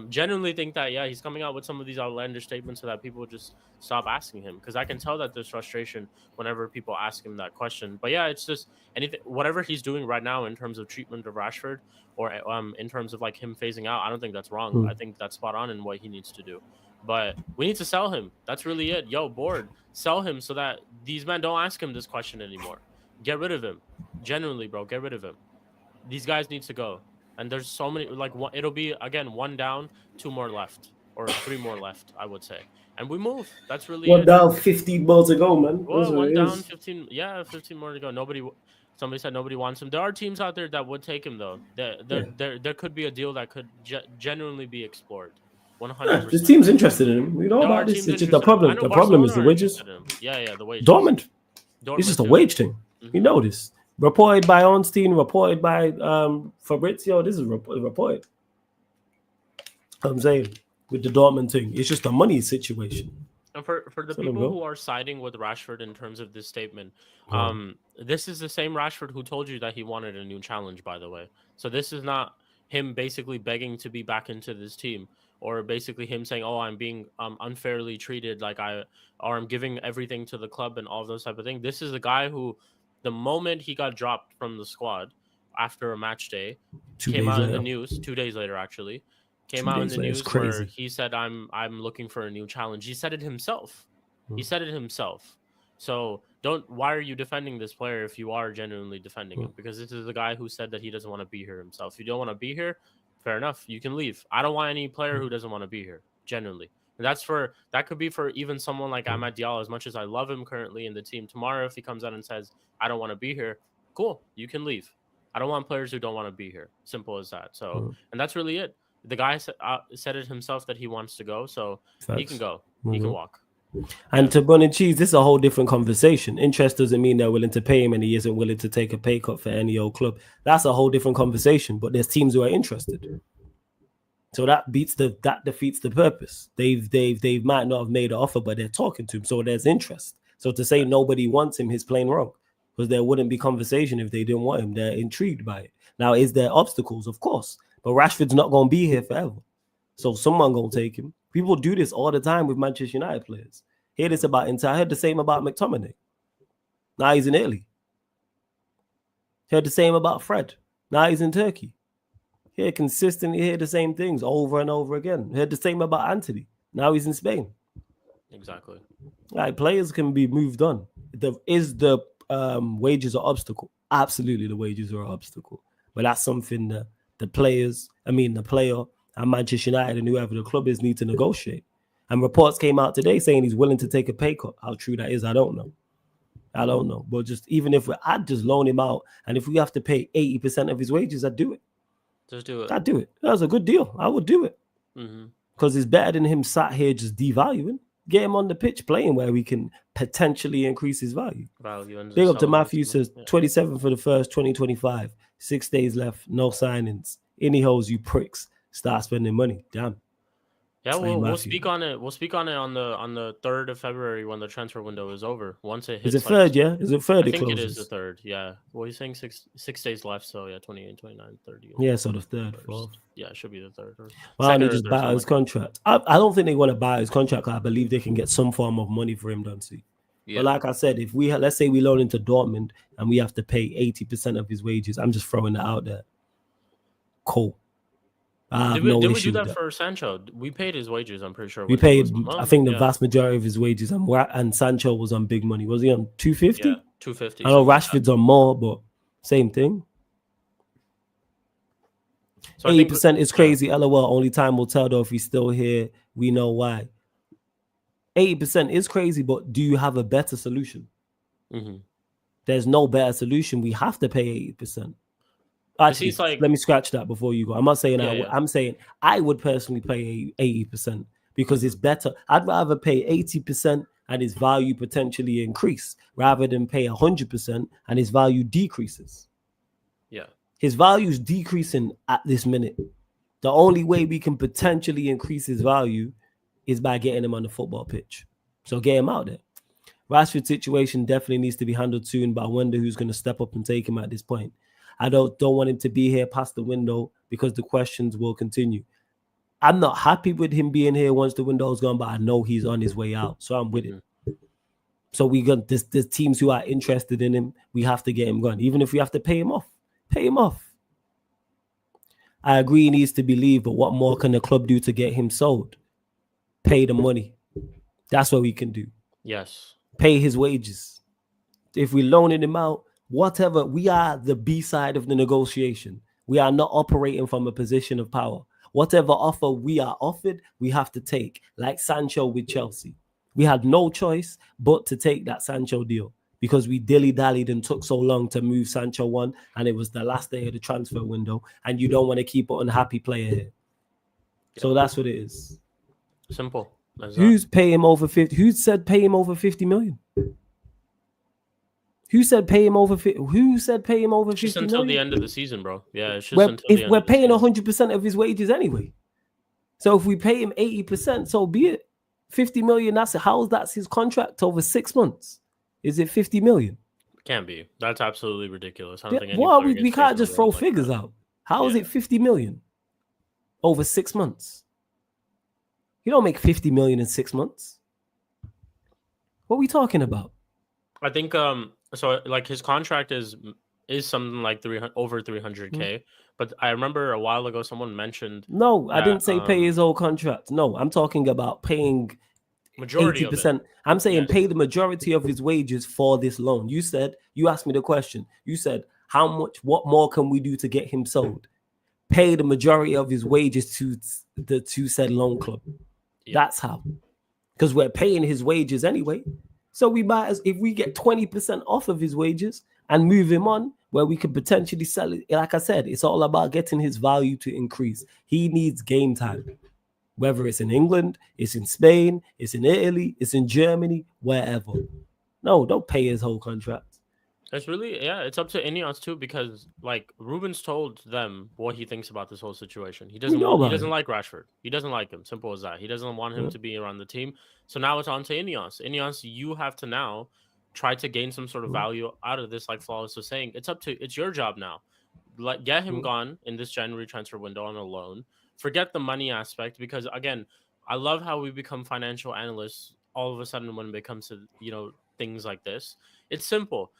Genuinely think that, yeah, he's coming out with some of these outlandish statements so that people would just stop asking him, because I can tell that there's frustration whenever people ask him that question. But yeah, it's just anything, whatever he's doing right now in terms of treatment of Rashford or in terms of like him phasing out, I don't think that's wrong. I think that's spot on in what he needs to do. But we need to sell him. That's really it. Yo, board, sell him so that these men don't ask him this question anymore. Get rid of him. Genuinely, bro, get rid of him. These guys need to go. And there's so many, like, it'll be, again, 1 down, 2 more left. Or 3 more left, I would say. And we move. That's really it. 1 down, 15 more to go, man. Well, 1 down, 15. Yeah, 15 more to go. Somebody said nobody wants him. There are teams out there that would take him, though. There could be a deal that could genuinely be explored. 100%. This team's interested in him. You know about this. It's just the problem. The problem is the wages. Yeah, the wages. Dortmund. It's just a wage thing. You know this. Reported by Ornstein, reported by Fabrizio. This is reported. I'm saying with the Dortmund thing, it's just a money situation. And for the people who are siding with Rashford in terms of this statement, this is the same Rashford who told you that he wanted a new challenge, by the way. So this is not him basically begging to be back into this team, or basically him saying, oh, I'm being unfairly treated, or I'm giving everything to the club and all those type of things. This is a guy who, the moment he got dropped from the squad after a match day, came out in the news, 2 days later, actually, came out in the news where he said, I'm looking for a new challenge. He said it himself. He said it himself. So why are you defending this player if you are genuinely defending him? Because this is the guy who said that he doesn't want to be here himself. If you don't want to be here, fair enough, you can leave. I don't want any player who doesn't want to be here, genuinely. And that could be for even someone like Amad Diallo. As much as I love him currently in the team, tomorrow if he comes out and says, I don't want to be here, cool, you can leave. I don't want players who don't want to be here. Simple as that. So, and that's really it. The guy said it himself that he wants to go, so he can go. He can walk. And to bun and cheese, this is a whole different conversation. Interest doesn't mean they're willing to pay him and he isn't willing to take a pay cut for any old club. That's a whole different conversation. But there's teams who are interested. So that defeats the purpose. They might not have made an offer, but they're talking to him. So there's interest. So to say nobody wants him is plain wrong, because there wouldn't be conversation if they didn't want him. They're intrigued by it. Now, is there obstacles? Of course. But Rashford's not going to be here forever. So someone going to take him. People do this all the time with Manchester United players. Hear this about Inter. I heard the same about McTominay. Now he's in Italy. Heard the same about Fred. Now he's in Turkey. Consistently hear the same things over and over again. Heard the same about Anthony. Now he's in Spain. Exactly. Like, players can be moved on. Is the wages an obstacle? Absolutely, the wages are an obstacle. But that's something that the player and Manchester United and whoever the club is need to negotiate. And reports came out today saying he's willing to take a pay cut. How true that is, I don't know. But just even if I'd just loan him out, and if we have to pay 80% of his wages, I'd do it. Just do it. I'd do it. That was a good deal. I would do it. Because it's better than him sat here just devaluing. Get him on the pitch playing where we can potentially increase his value. Big up to Matthew, says 27 for the first 2025. 6 days left, no signings. Any holes, you pricks. Start spending money. Damn. Yeah, Hey, we'll Matthew. speak on it. We'll speak on it on the 3rd of February when the transfer window is over. Once it Is hits it third? Yeah, is it third? I It think it is the closes. 3rd. Yeah. Well, he's saying six days left, so yeah, 28, 29, 30. Yeah, so the third, fourth. Yeah, it should be the 3rd or Why don't they 2nd or just 3rd, buy something his like that. contract? I don't think they want to buy his contract. I believe they can get some form of money for him, don't see. Yeah. But like I said, if we let's say we loan into Dortmund and we have to pay 80% of his wages, I'm just throwing that out there. Cool. I have no Did we issue do with that that. for Sancho? We paid his wages, I'm pretty sure. We When he paid, was on I loan. think, the Yeah. vast majority of his wages, and Sancho was on big money. Was he on 250? Yeah, 250. I know something like that. Rashford's on more, but same thing. So I think 80% is crazy. LOL. Only time will tell though if he's still here. We know why. 80% is crazy, but do you have a better solution? Mhm. There's no better solution. We have to pay 80%. Actually, It's like- let me scratch that before you go. I'm not saying Yeah. I'm saying I would personally pay 80% because it's better. I'd rather pay 80% and its value potentially increase rather than pay 100% and its value decreases. Yeah. His value is decreasing at this minute. The only way we can potentially increase his value is by getting him on the football pitch. So get him out there. Rashford's situation definitely needs to be handled soon, but I wonder who's going to step up and take him at this point. I don't want him to be here past the window because the questions will continue. I'm not happy with him being here once the window's gone, but I know he's on his way out, so I'm with it. So we got this teams who are interested in him. We have to get him gone, even if we have to pay him off. Pay him off. I agree he needs to be leave, but what more can the club do to get him sold? Pay the money. That's what we can do. Yes. Pay his wages. If we're loaning him out, whatever, we are the B side of the negotiation. We are not operating from a position of power. Whatever offer we are offered, we have to take. Like Sancho with Chelsea. We had no choice but to take that Sancho deal because we dilly-dallied and took so long to move Sancho on, and it was the last day of the transfer window, and you don't want to keep an unhappy player here. So that's what it is. Simple. Who's pay him over 50? Who said pay him over 50 million? Who said pay him over 50? Who said pay him over 50 just until million? the end of the season, bro. Yeah, it's just until the end if we're of the paying season. 100% of his wages anyway. So if we pay him 80%, so be it. 50 million, that's his contract over 6 months. Is it 50 million? Can't be. That's absolutely ridiculous. I don't think any player we can't gets just throw like figures that. out. How is it 50 million over 6 months? You don't make 50 million in 6 months. What are we talking about? I think so like his contract is something like 300 over 300k. But I remember a while ago someone mentioned No, I didn't say pay his whole contract. No, I'm talking about paying majority 80%. I'm saying pay the majority of his wages for this loan. You asked me the question. You said, what more can we do to get him sold? Pay the majority of his wages to said loan club. Yeah. That's how. Because we're paying his wages anyway. So we might as if we get 20% off of his wages and move him on where we could potentially sell it. Like I said, it's all about getting his value to increase. He needs game time. Whether it's in England, it's in Spain, it's in Italy, it's in Germany, wherever. No, don't pay his whole contract. It's really, it's up to Ineos too, because like Ruben's told them what he thinks about this whole situation. He doesn't like Rashford. He doesn't like him. Simple as that. He doesn't want him to be around the team. So now it's on to Ineos. Ineos, you have to now try to gain some sort of value out of this, like Flawless was saying. It's your job now. Like, get him gone in this January transfer window on a loan. Forget the money aspect, because again, I love how we become financial analysts all of a sudden when it comes to, things like this. It's simple.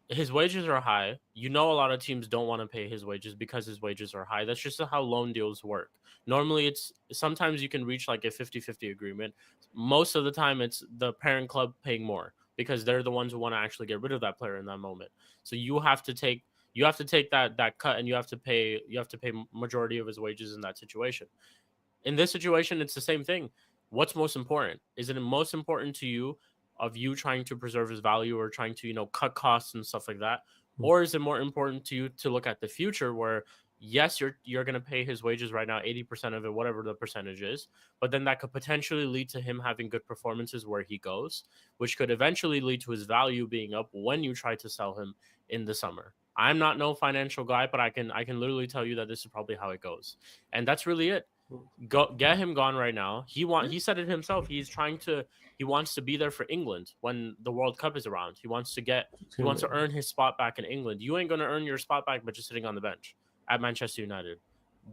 His wages are high. A lot of teams don't want to pay his wages because his wages are high. That's just how loan deals work. Normally, sometimes you can reach like a 50-50 agreement. Most of the time, it's the parent club paying more because they're the ones who want to actually get rid of that player in that moment. So you have to take that cut, and you have to pay majority of his wages in that situation. In this situation, it's the same thing. What's most important? Is it most important to you of you trying to preserve his value or trying to, cut costs and stuff like that? Or is it more important to you to look at the future where, yes, you're going to pay his wages right now, 80% of it, whatever the percentage is, but then that could potentially lead to him having good performances where he goes, which could eventually lead to his value being up when you try to sell him in the summer. I'm not no financial guy, but I can literally tell you that this is probably how it goes. And that's really it. Get him gone right now. He said it himself. He wants to be there for England when the World Cup is around. He wants to earn his spot back in England. You ain't gonna earn your spot back by just sitting on the bench at Manchester United.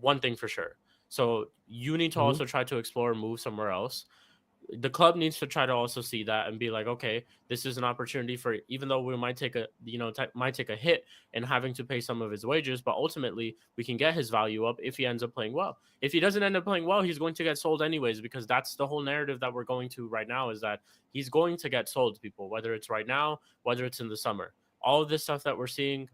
One thing for sure. So you need to also try to explore and move somewhere else. The club needs to try to also see that and be like, okay, this is an opportunity for, even though we might take a hit in having to pay some of his wages, but ultimately we can get his value up if he ends up playing well. If he doesn't end up playing well, he's going to get sold anyways, because that's the whole narrative that we're going to right now, is that he's going to get sold to people, whether it's right now, whether it's in the summer. All of this stuff that we're seeing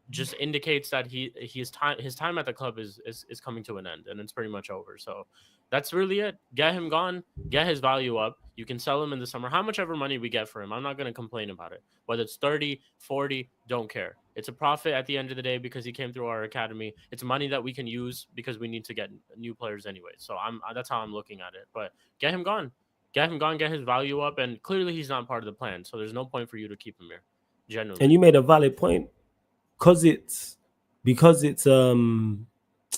just indicates that his time at the club is coming to an end, and it's pretty much over. So that's really it. Get him gone, get his value up. You can sell him in the summer. How much ever money we get for him, I'm not going to complain about it. Whether it's 30, 40, don't care. It's a profit at the end of the day because he came through our academy. It's money that we can use because we need to get new players anyway. So that's how I'm looking at it. But get him gone, get his value up, and clearly he's not part of the plan. So there's no point for you to keep him here. Generally. And you made a valid point. Because it's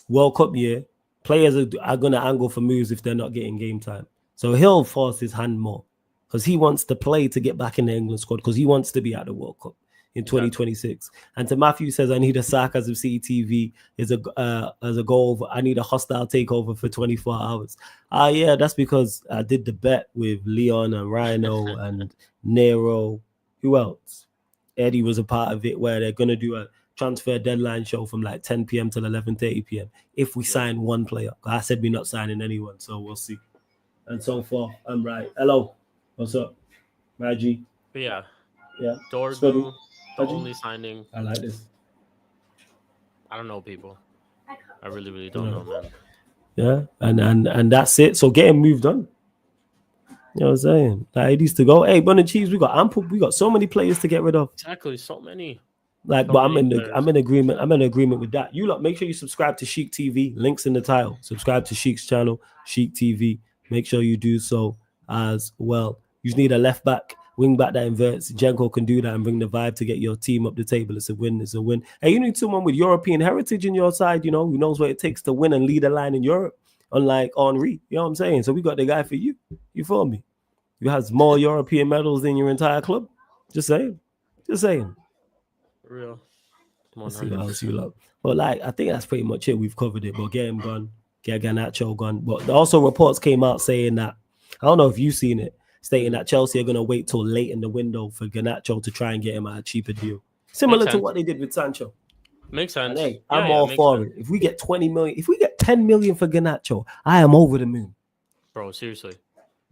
World Cup year, players are going to angle for moves if they're not getting game time. So he'll force his hand more because he wants to play to get back in the England squad, because he wants to be at the World Cup in 2026. And to Matthew says, I need a sarcasm CTV as a goal. I need a hostile takeover for 24 hours. Yeah, that's because I did the bet with Leon and Rhino and Nero. Who else? Eddie was a part of it, where they're going to do a transfer deadline show from like 10 p.m. till 11:30 p.m. if we sign one player. I said we're not signing anyone, so we'll see. And so far, I'm right. Hello. What's up? Maggie. Yeah. Yeah. Dorgu, the only signing. I like this. I don't know, people. I really, really don't know, man. Yeah, and that's it. So getting moved on. You know what I'm saying? Like, it needs to go. Hey, Bun and Cheese, we got so many players to get rid of. Exactly, so many. Like, so but I'm in agreement. I'm in agreement with that. You lot, make sure you subscribe to Sheik TV. Links in the title. Subscribe to Sheik's channel, Sheik TV. Make sure you do so as well. You just need a left back, wing back that inverts. Jenko can do that and bring the vibe to get your team up the table. It's a win. It's a win. Hey, you need someone with European heritage in your side, you know, who knows what it takes to win and lead a line in Europe. Unlike Henry, you know what I'm saying? So we got the guy for you. You feel me? You has more European medals than your entire club. Just saying. Real. Let's see what else you love. But like, I think that's pretty much it. We've covered it. But get him gone. Get Garnacho gone. But also reports came out saying that, I don't know if you've seen it, stating that Chelsea are going to wait till late in the window for Garnacho to try and get him at a cheaper deal. Similar to what they did with Sancho. Makes sense. And hey, I'm all for it. If we get 20 million, if we get 10 million for Garnacho, I am over the moon. Bro, seriously.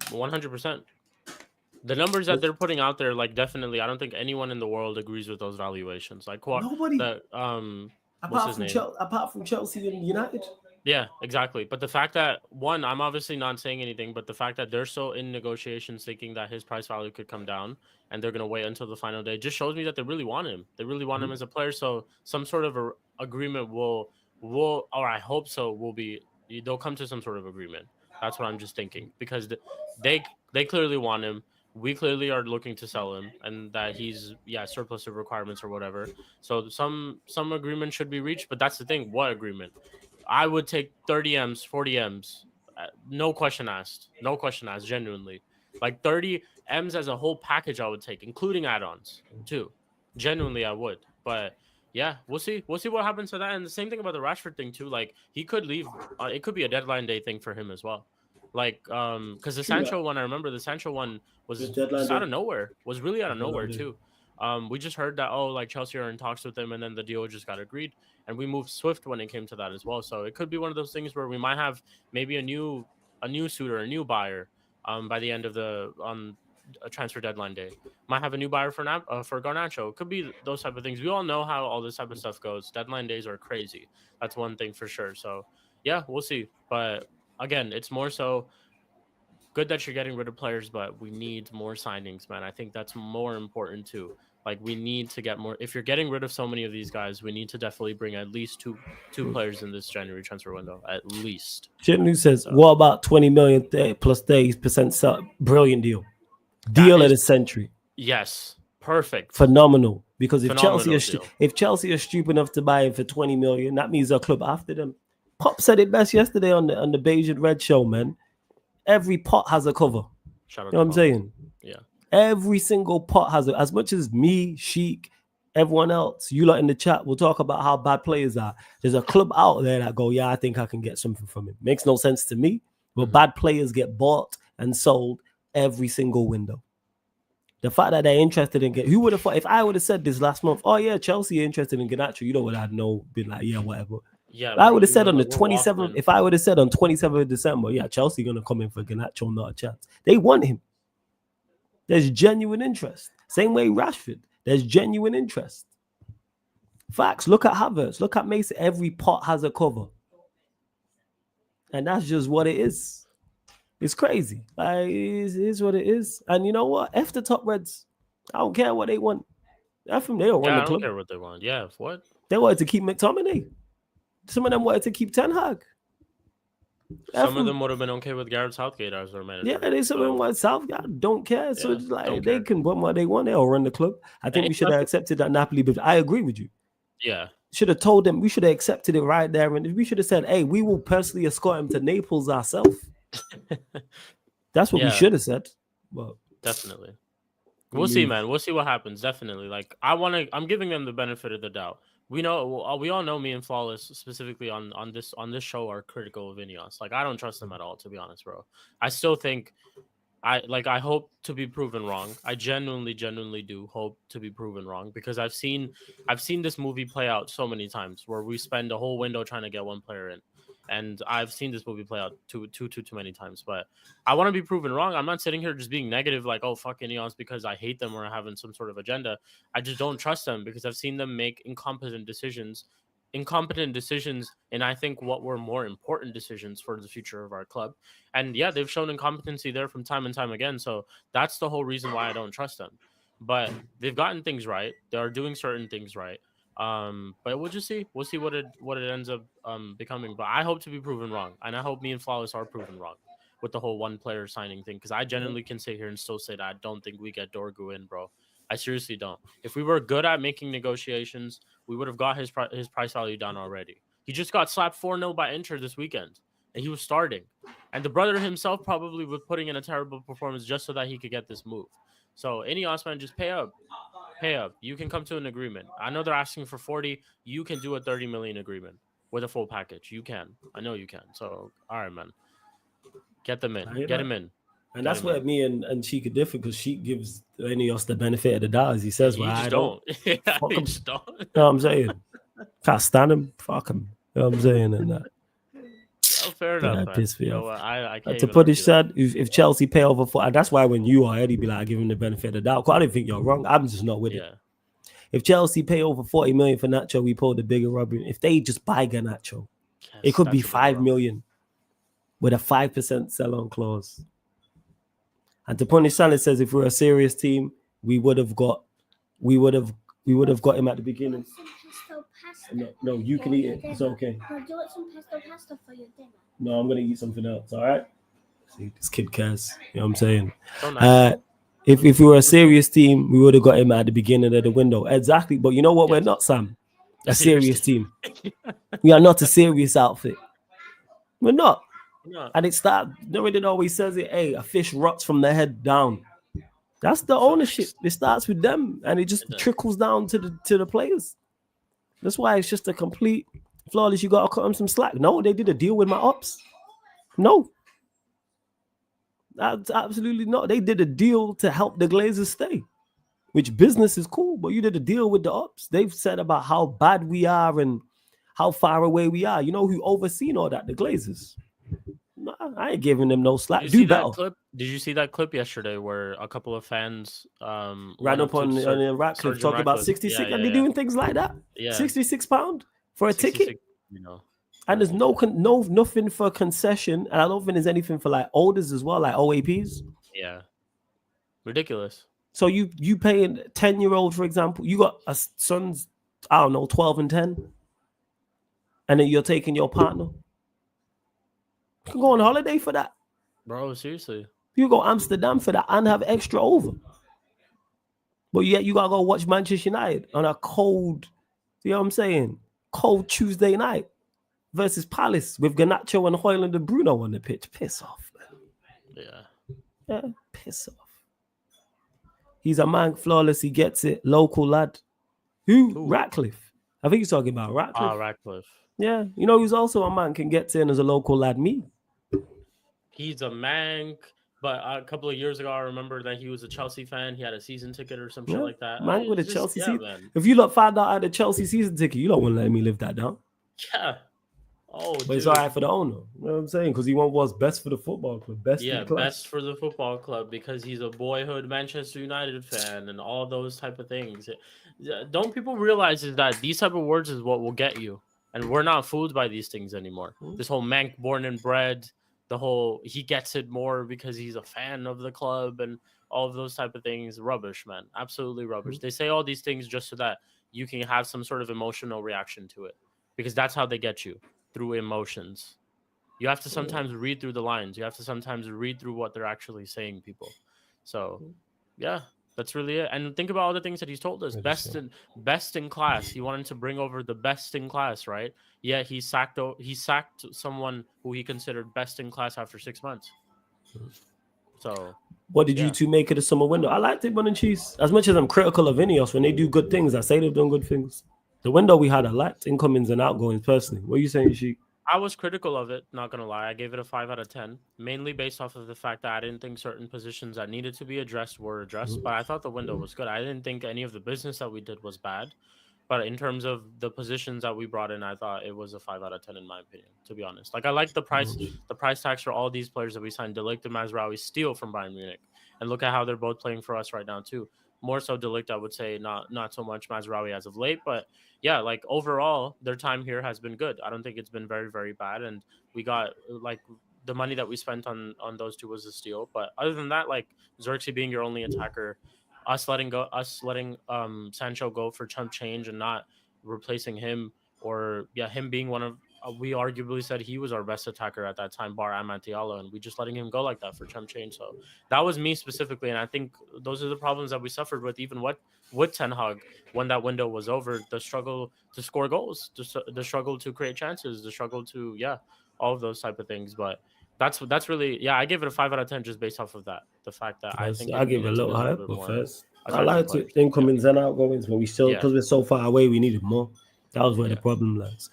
100%. The numbers that they're putting out there, like, definitely, I don't think anyone in the world agrees with those valuations. Like, nobody. Apart from Chelsea and United. Yeah, exactly. But the fact that, one, I'm obviously not saying anything, but the fact that they're so in negotiations thinking that his price value could come down and they're going to wait until the final day just shows me that they really want him. They really want him as a player. So some sort of a agreement will, or I hope so, they'll come to some sort of agreement. That's what I'm just thinking, because they clearly want him. We clearly are looking to sell him, and that he's surplus of requirements or whatever. So some agreement should be reached, but that's the thing. What agreement? I would take 30 M's, 40 M's, no question asked, genuinely. Like 30 M's as a whole package I would take, including add-ons too. Genuinely I would. But yeah, we'll see. We'll see what happens to that. And the same thing about the Rashford thing too. Like, he could leave. It could be a deadline day thing for him as well. Like, because the Sancho one, I remember the Sancho one was just out of nowhere. Was really out of nowhere too. We just heard that, like, Chelsea are in talks with him, and then the deal just got agreed. And we moved swift when it came to that as well. So it could be one of those things where we might have maybe a new suitor, a new buyer by the end of a transfer deadline day. Might have a new buyer for Garnacho. It could be those type of things. We all know how all this type of stuff goes. Deadline days are crazy. That's one thing for sure. So yeah, we'll see. But again, it's more so good that you're getting rid of players, but we need more signings, man. I think that's more important too. Like, we need to get more. If you're getting rid of so many of these guys, we need to definitely bring at least two players in this January transfer window, at least. Jimmy says, what about 20 million plus 30% brilliant deal? Deal of the century. Yes. Perfect. Phenomenal. Because if Chelsea are stupid enough to buy him for 20 million, that means a club after them Pop said it best yesterday on the Beige and Red show, man. Every pot has a cover. Shout out You know what I'm saying? Yeah. Every single pot has as much as me, Sheik, everyone else, you lot in the chat will talk about how bad players are. There's a club out there that go, yeah, I think I can get something from him. Makes no sense to me, but bad players get bought and sold every single window. The fact that they're interested in who would have thought if I would have said this last month, oh yeah, Chelsea are interested in Garnacho, you know what I'd know, been like, yeah, whatever. Yeah, I would have said on the 27th, if I would have said on 27th of December, yeah, Chelsea gonna come in for Garnacho, not a chance. They want him. There's genuine interest. Same way Rashford, there's genuine interest. Facts. Look at Havertz. Look at Mason. Every pot has a cover. And that's just what it is. It's crazy. Like, it is what it is. And you know what? F the top Reds. I don't care what they want. F them. They don't run the club. I don't care what they want. Yeah, what? They wanted to keep McTominay. Some of them wanted to keep Ten Hag. Some of them would have been okay with Gareth Southgate as their manager. Yeah, some of them want Southgate. Don't care. So it's like they can want what they want. They'll run the club. I think we should have accepted that Napoli. But I agree with you. Yeah. Should have told them. We should have accepted it right there. And we should have said, hey, we will personally escort him to Naples ourselves. That's what we should have said. Well, definitely. We'll see, man. We'll see what happens. Definitely. Like, I'm giving them the benefit of the doubt. We all know me and Flawless specifically on this show are critical of Ineos. Like, I don't trust them at all, to be honest, bro. I still think I hope to be proven wrong. I genuinely do hope to be proven wrong because I've seen this movie play out so many times where we spend a whole window trying to get one player in. And I've seen this movie play out too many times, but I want to be proven wrong. I'm not sitting here just being negative, like, oh, fuck Ineos because I hate them or having some sort of agenda. I just don't trust them because I've seen them make incompetent decisions, and I think what were more important decisions for the future of our club. And yeah, they've shown incompetency there from time and time again. So that's the whole reason why I don't trust them. But they've gotten things right. They are doing certain things right. But we'll just see. We'll see what it ends up becoming. But I hope to be proven wrong, and I hope me and Flawless are proven wrong with the whole one player signing thing. Because I genuinely can sit here and still say that I don't think we get Dorgu in, bro. I seriously don't. If we were good at making negotiations, we would have got his price value down already. He just got slapped 4-0 by Inter this weekend, and he was starting. And the brother himself probably was putting in a terrible performance just so that he could get this move. So Ineos, man, just pay up. Pay up. You can come to an agreement. I know they're asking for 40. You can do a 30 million agreement with a full package. You can. I know you can. So, all right, man. Get them in. Get him in. And that's where me and Sheik are different because Sheik gives Ineos the benefit of the doubt, as he says. Well, I don't. Fuck him. You know what I'm saying? Can't stand him. Fuck him. You know what I'm saying? And that. Oh, fair enough. Piss me off. I can't to put it said, if Chelsea pay over for, that's why when you are Eddie, be like, I give him the benefit of the doubt. I didn't think you're wrong. I'm just not with it. If Chelsea pay over 40 million for Nacho, we pull the bigger rubber. If they just buy Garnacho, it could be 5 million with a 5% sell-on clause. And to punish Salah says, if we're a serious team, we would have got him at the beginning. No, you can eat it. It's okay. Do you want some pesto pasta for your dinner? No, I'm gonna eat something else. All right. See, this kid cares. You know what I'm saying? So nice. If we were a serious team, we would have got him at the beginning of the window. Exactly. But you know what? We're not, Sam. A serious team. We are not a serious outfit. We're not. No. And it starts. Nobody always says it. Hey, a fish rots from the head down. That's the ownership. It starts with them, and it just trickles down to the players. That's why it's just a complete Flawless. You got to cut them some slack. No, they did a deal with my ops. No, that's absolutely not. They did a deal to help the Glazers stay, which business is cool. But you did a deal with the ops. They've said about how bad we are and how far away we are. You know who overseen all that? The Glazers. Nah, I ain't giving them no slack. Do better. Did you see that clip yesterday where a couple of fans ran up on Ratcliffe talking about 66? Are they doing things like that? Yeah, £66 for a ticket. You know, and there's nothing for concession, and I don't think there's anything for like olders as well, like OAPs. Yeah, ridiculous. So you paying 10-year-old, for example, you got a son's 12 and 10, and then you're taking your partner. You can go on holiday for that. Bro, seriously. You go Amsterdam for that and have extra over. But yet you got to go watch Manchester United on a cold, you know what I'm saying? Cold Tuesday night versus Palace with Garnacho and Højlund and Bruno on the pitch. Piss off, man. Yeah, piss off. He's a man, flawless. He gets it. Local lad. Who? Ratcliffe. I think he's talking about Ratcliffe. Ratcliffe. Yeah, you know, he's also a man, can get in as a local lad. Me. He's a man, but a couple of years ago, I remember that he was a Chelsea fan. He had a season ticket or some shit like that. Man with a Chelsea season. Man. If you look find out I had a Chelsea season ticket, you don't want to let me live that down. Yeah. Oh, but it's all right for the owner. You know what I'm saying? Because he wants what's best for the football club. Best for the football club because he's a boyhood Manchester United fan and all those type of things. Don't people realize is that these type of words is what will get you? And we're not fooled by these things anymore. This whole Mank born and bred, the whole he gets it more because he's a fan of the club and all of those type of things. Rubbish, man. Absolutely rubbish. They say all these things just so that you can have some sort of emotional reaction to it because that's how they get you. Through emotions. You have to sometimes read through the lines. You have to sometimes read through what they're actually saying, people. So, yeah, that's really it. And think about all the things that he's told us. Best in class. He wanted to bring over the best in class, right? Yeah, he sacked someone who he considered best in class after 6 months. So, what did you two make of the summer window? I liked it, Bun and Cheese. As much as I'm critical of Ineos when they do good things, I say they've done good things. The window we had, I liked incomings and outgoings personally. What are you saying, Sheik? I was critical of it, not going to lie. I gave it a 5 out of 10, mainly based off of the fact that I didn't think certain positions that needed to be addressed were addressed, but I thought the window was good. I didn't think any of the business that we did was bad, but in terms of the positions that we brought in, I thought it was a 5 out of 10 in my opinion, to be honest. Like, I like the price tags for all these players that we signed. De Ligt and Mazraoui steal from Bayern Munich, and look at how they're both playing for us right now, too. More so De Ligt, I would say, not so much Mazraoui as of late, but yeah, like overall, their time here has been good. I don't think it's been very, very bad, and we got like the money that we spent on those two was a steal. But other than that, like Xerxes being your only attacker, us letting Sancho go for chump change and not replacing him, or him being one of we arguably said he was our best attacker at that time, bar Amad Diallo, and we just letting him go like that for chump change. So that was me specifically, and I think those are the problems that we suffered with, even with Ten Hag when that window was over. The struggle to score goals, the struggle to create chances, the struggle to all of those type of things. But that's really I give it a 5 out of 10 just based off of that. The fact that I think I give it a little high, but first I liked it, incomings and outgoings, but we still because we're so far away, we needed more. That was where the problem lies.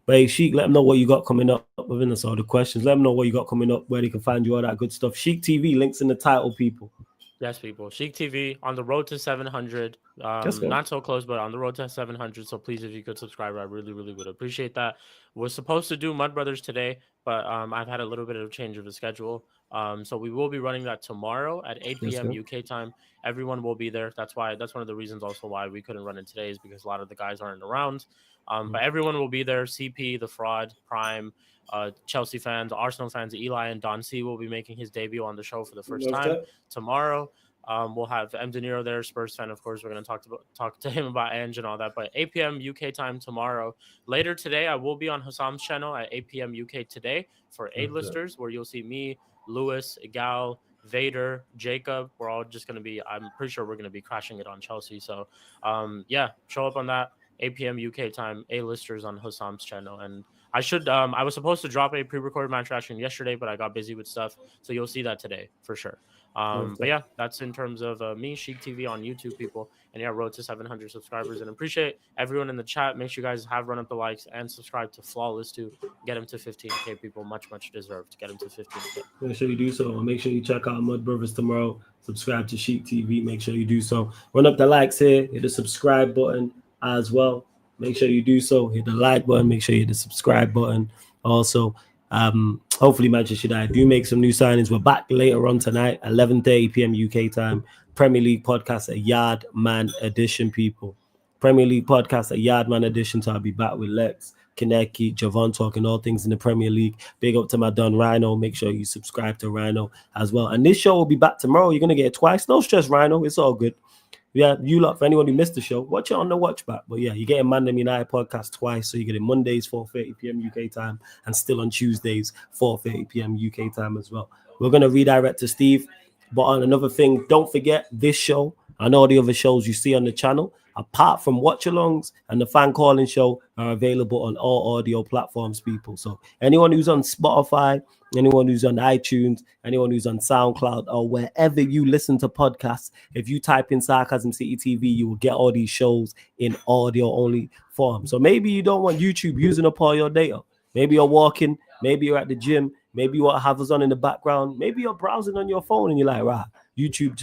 But hey, Sheik, let them know what you got coming up within us, all the questions. Let them know what you got coming up, where they can find you, all that good stuff. Sheik TV, links in the title, people. Yes, people. Sheik TV on the road to 700. Not so close, but on the road to 700. So please, if you could subscribe, I really, really would appreciate that. We're supposed to do Mud Brothers today, but I've had a little bit of a change of the schedule. So we will be running that tomorrow at 8 p.m. UK time. Everyone will be there. That's one of the reasons also why we couldn't run it today is because a lot of the guys aren't around. But everyone will be there. CP, The Fraud, Prime, Chelsea fans, Arsenal fans, Eli and Don C will be making his debut on the show for the first time tomorrow. We'll have M. De Niro there, Spurs fan, of course. We're going to talk to him about Ange and all that. But 8 p.m. UK time tomorrow. Later today, I will be on Hassam's channel at 8 p.m. UK today for A-listers, where you'll see me, Lewis, Igal, Vader, Jacob. We're all just going to be, I'm pretty sure we're going to be crashing it on Chelsea. So, show up on that 8 p.m. UK time, A-listers on Hassam's channel. And I was supposed to drop a pre-recorded match reaction yesterday, but I got busy with stuff. So you'll see that today for sure. But that's in terms of me, Sheik TV on YouTube, people. And road to 700 subscribers. And appreciate everyone in the chat. Make sure you guys have run up the likes and subscribe to Flawless to get him to 15K, people. Much, much deserved to get him to 15K. Make sure you do so. Make sure you check out Mud Brothers tomorrow. Subscribe to Sheik TV. Make sure you do so. Run up the likes here. Hit the subscribe button as well. Make sure you do so. Hit the like button. Make sure you hit the subscribe button. Also, hopefully Manchester United do make some new signings. We're back later on tonight, 11:30 p.m. UK time. Premier League podcast, a Yard Man edition, people. Premier League podcast, a Yard Man edition. So I'll be back with Lex, Kaneki, Javon talking all things in the Premier League. Big up to my Don Rhino. Make sure you subscribe to Rhino as well. And this show will be back tomorrow. You're going to get it twice. No stress, Rhino. It's all good. Yeah, you lot, for anyone who missed the show, watch it on the watch back. But yeah, you get a ManDem United podcast twice. So you get it Mondays, 4:30 p.m. UK time, and still on Tuesdays, 4:30 p.m. UK time as well. We're going to redirect to Steve. But on another thing, don't forget this show And all the other shows you see on the channel, apart from watch-alongs and the fan calling show, are available on all audio platforms, people. So anyone who's on Spotify, anyone who's on iTunes, anyone who's on SoundCloud, or wherever you listen to podcasts, if you type in Sarcasm City TV, you will get all these shows in audio-only form. So maybe you don't want YouTube using up all your data. Maybe you're walking, maybe you're at the gym, maybe you want to have us on in the background, maybe you're browsing on your phone and you're like, right, YouTube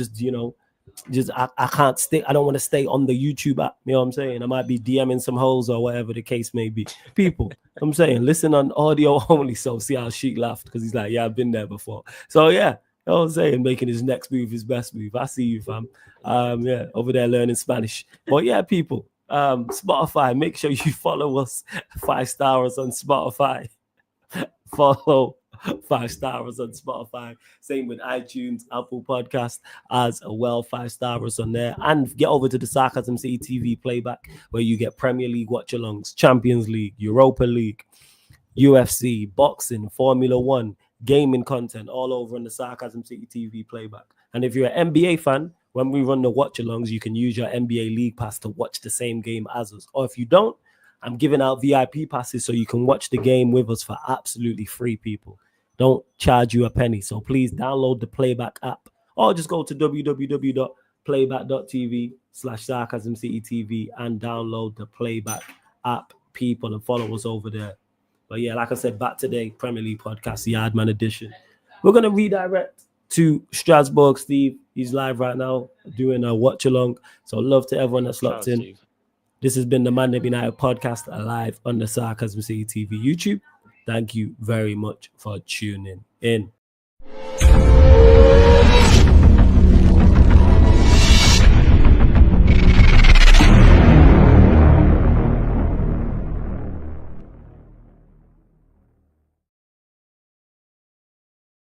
just, I can't stay. I don't want to stay on the YouTube app. You know what I'm saying? I might be DMing some hoes or whatever the case may be. People, I'm saying, listen on audio only. So see how Sheik laughed because he's like, yeah, I've been there before. So yeah, you know what I'm saying? Making his next move his best move. I see you, fam. Yeah, over there learning Spanish. But yeah, people, Spotify, make sure you follow us. 5 stars on Spotify. Follow 5 stars on Spotify. Same with iTunes, Apple Podcast as well. 5 stars on there. And get over to the Sarcasm City TV playback where you get Premier League watch-alongs, Champions League, Europa League, UFC, boxing, Formula 1, gaming content all over on the Sarcasm City TV playback. And if you're an NBA fan, when we run the watch-alongs, you can use your NBA League Pass to watch the same game as us. Or if you don't, I'm giving out VIP passes so you can watch the game with us for absolutely free, people. Don't charge you a penny. So please download the Playback app or just go to www.playback.tv/sarcasmcitytv and download the Playback app, people, and follow us over there. But yeah, like I said, back today, Premier League podcast, Yardman edition. We're going to redirect to Strasbourg. Steve, he's live right now doing a watch along. So love to everyone that's locked in. Steve. This has been the ManDem United podcast live on the Sarcasm City TV YouTube. Thank you very much for tuning in.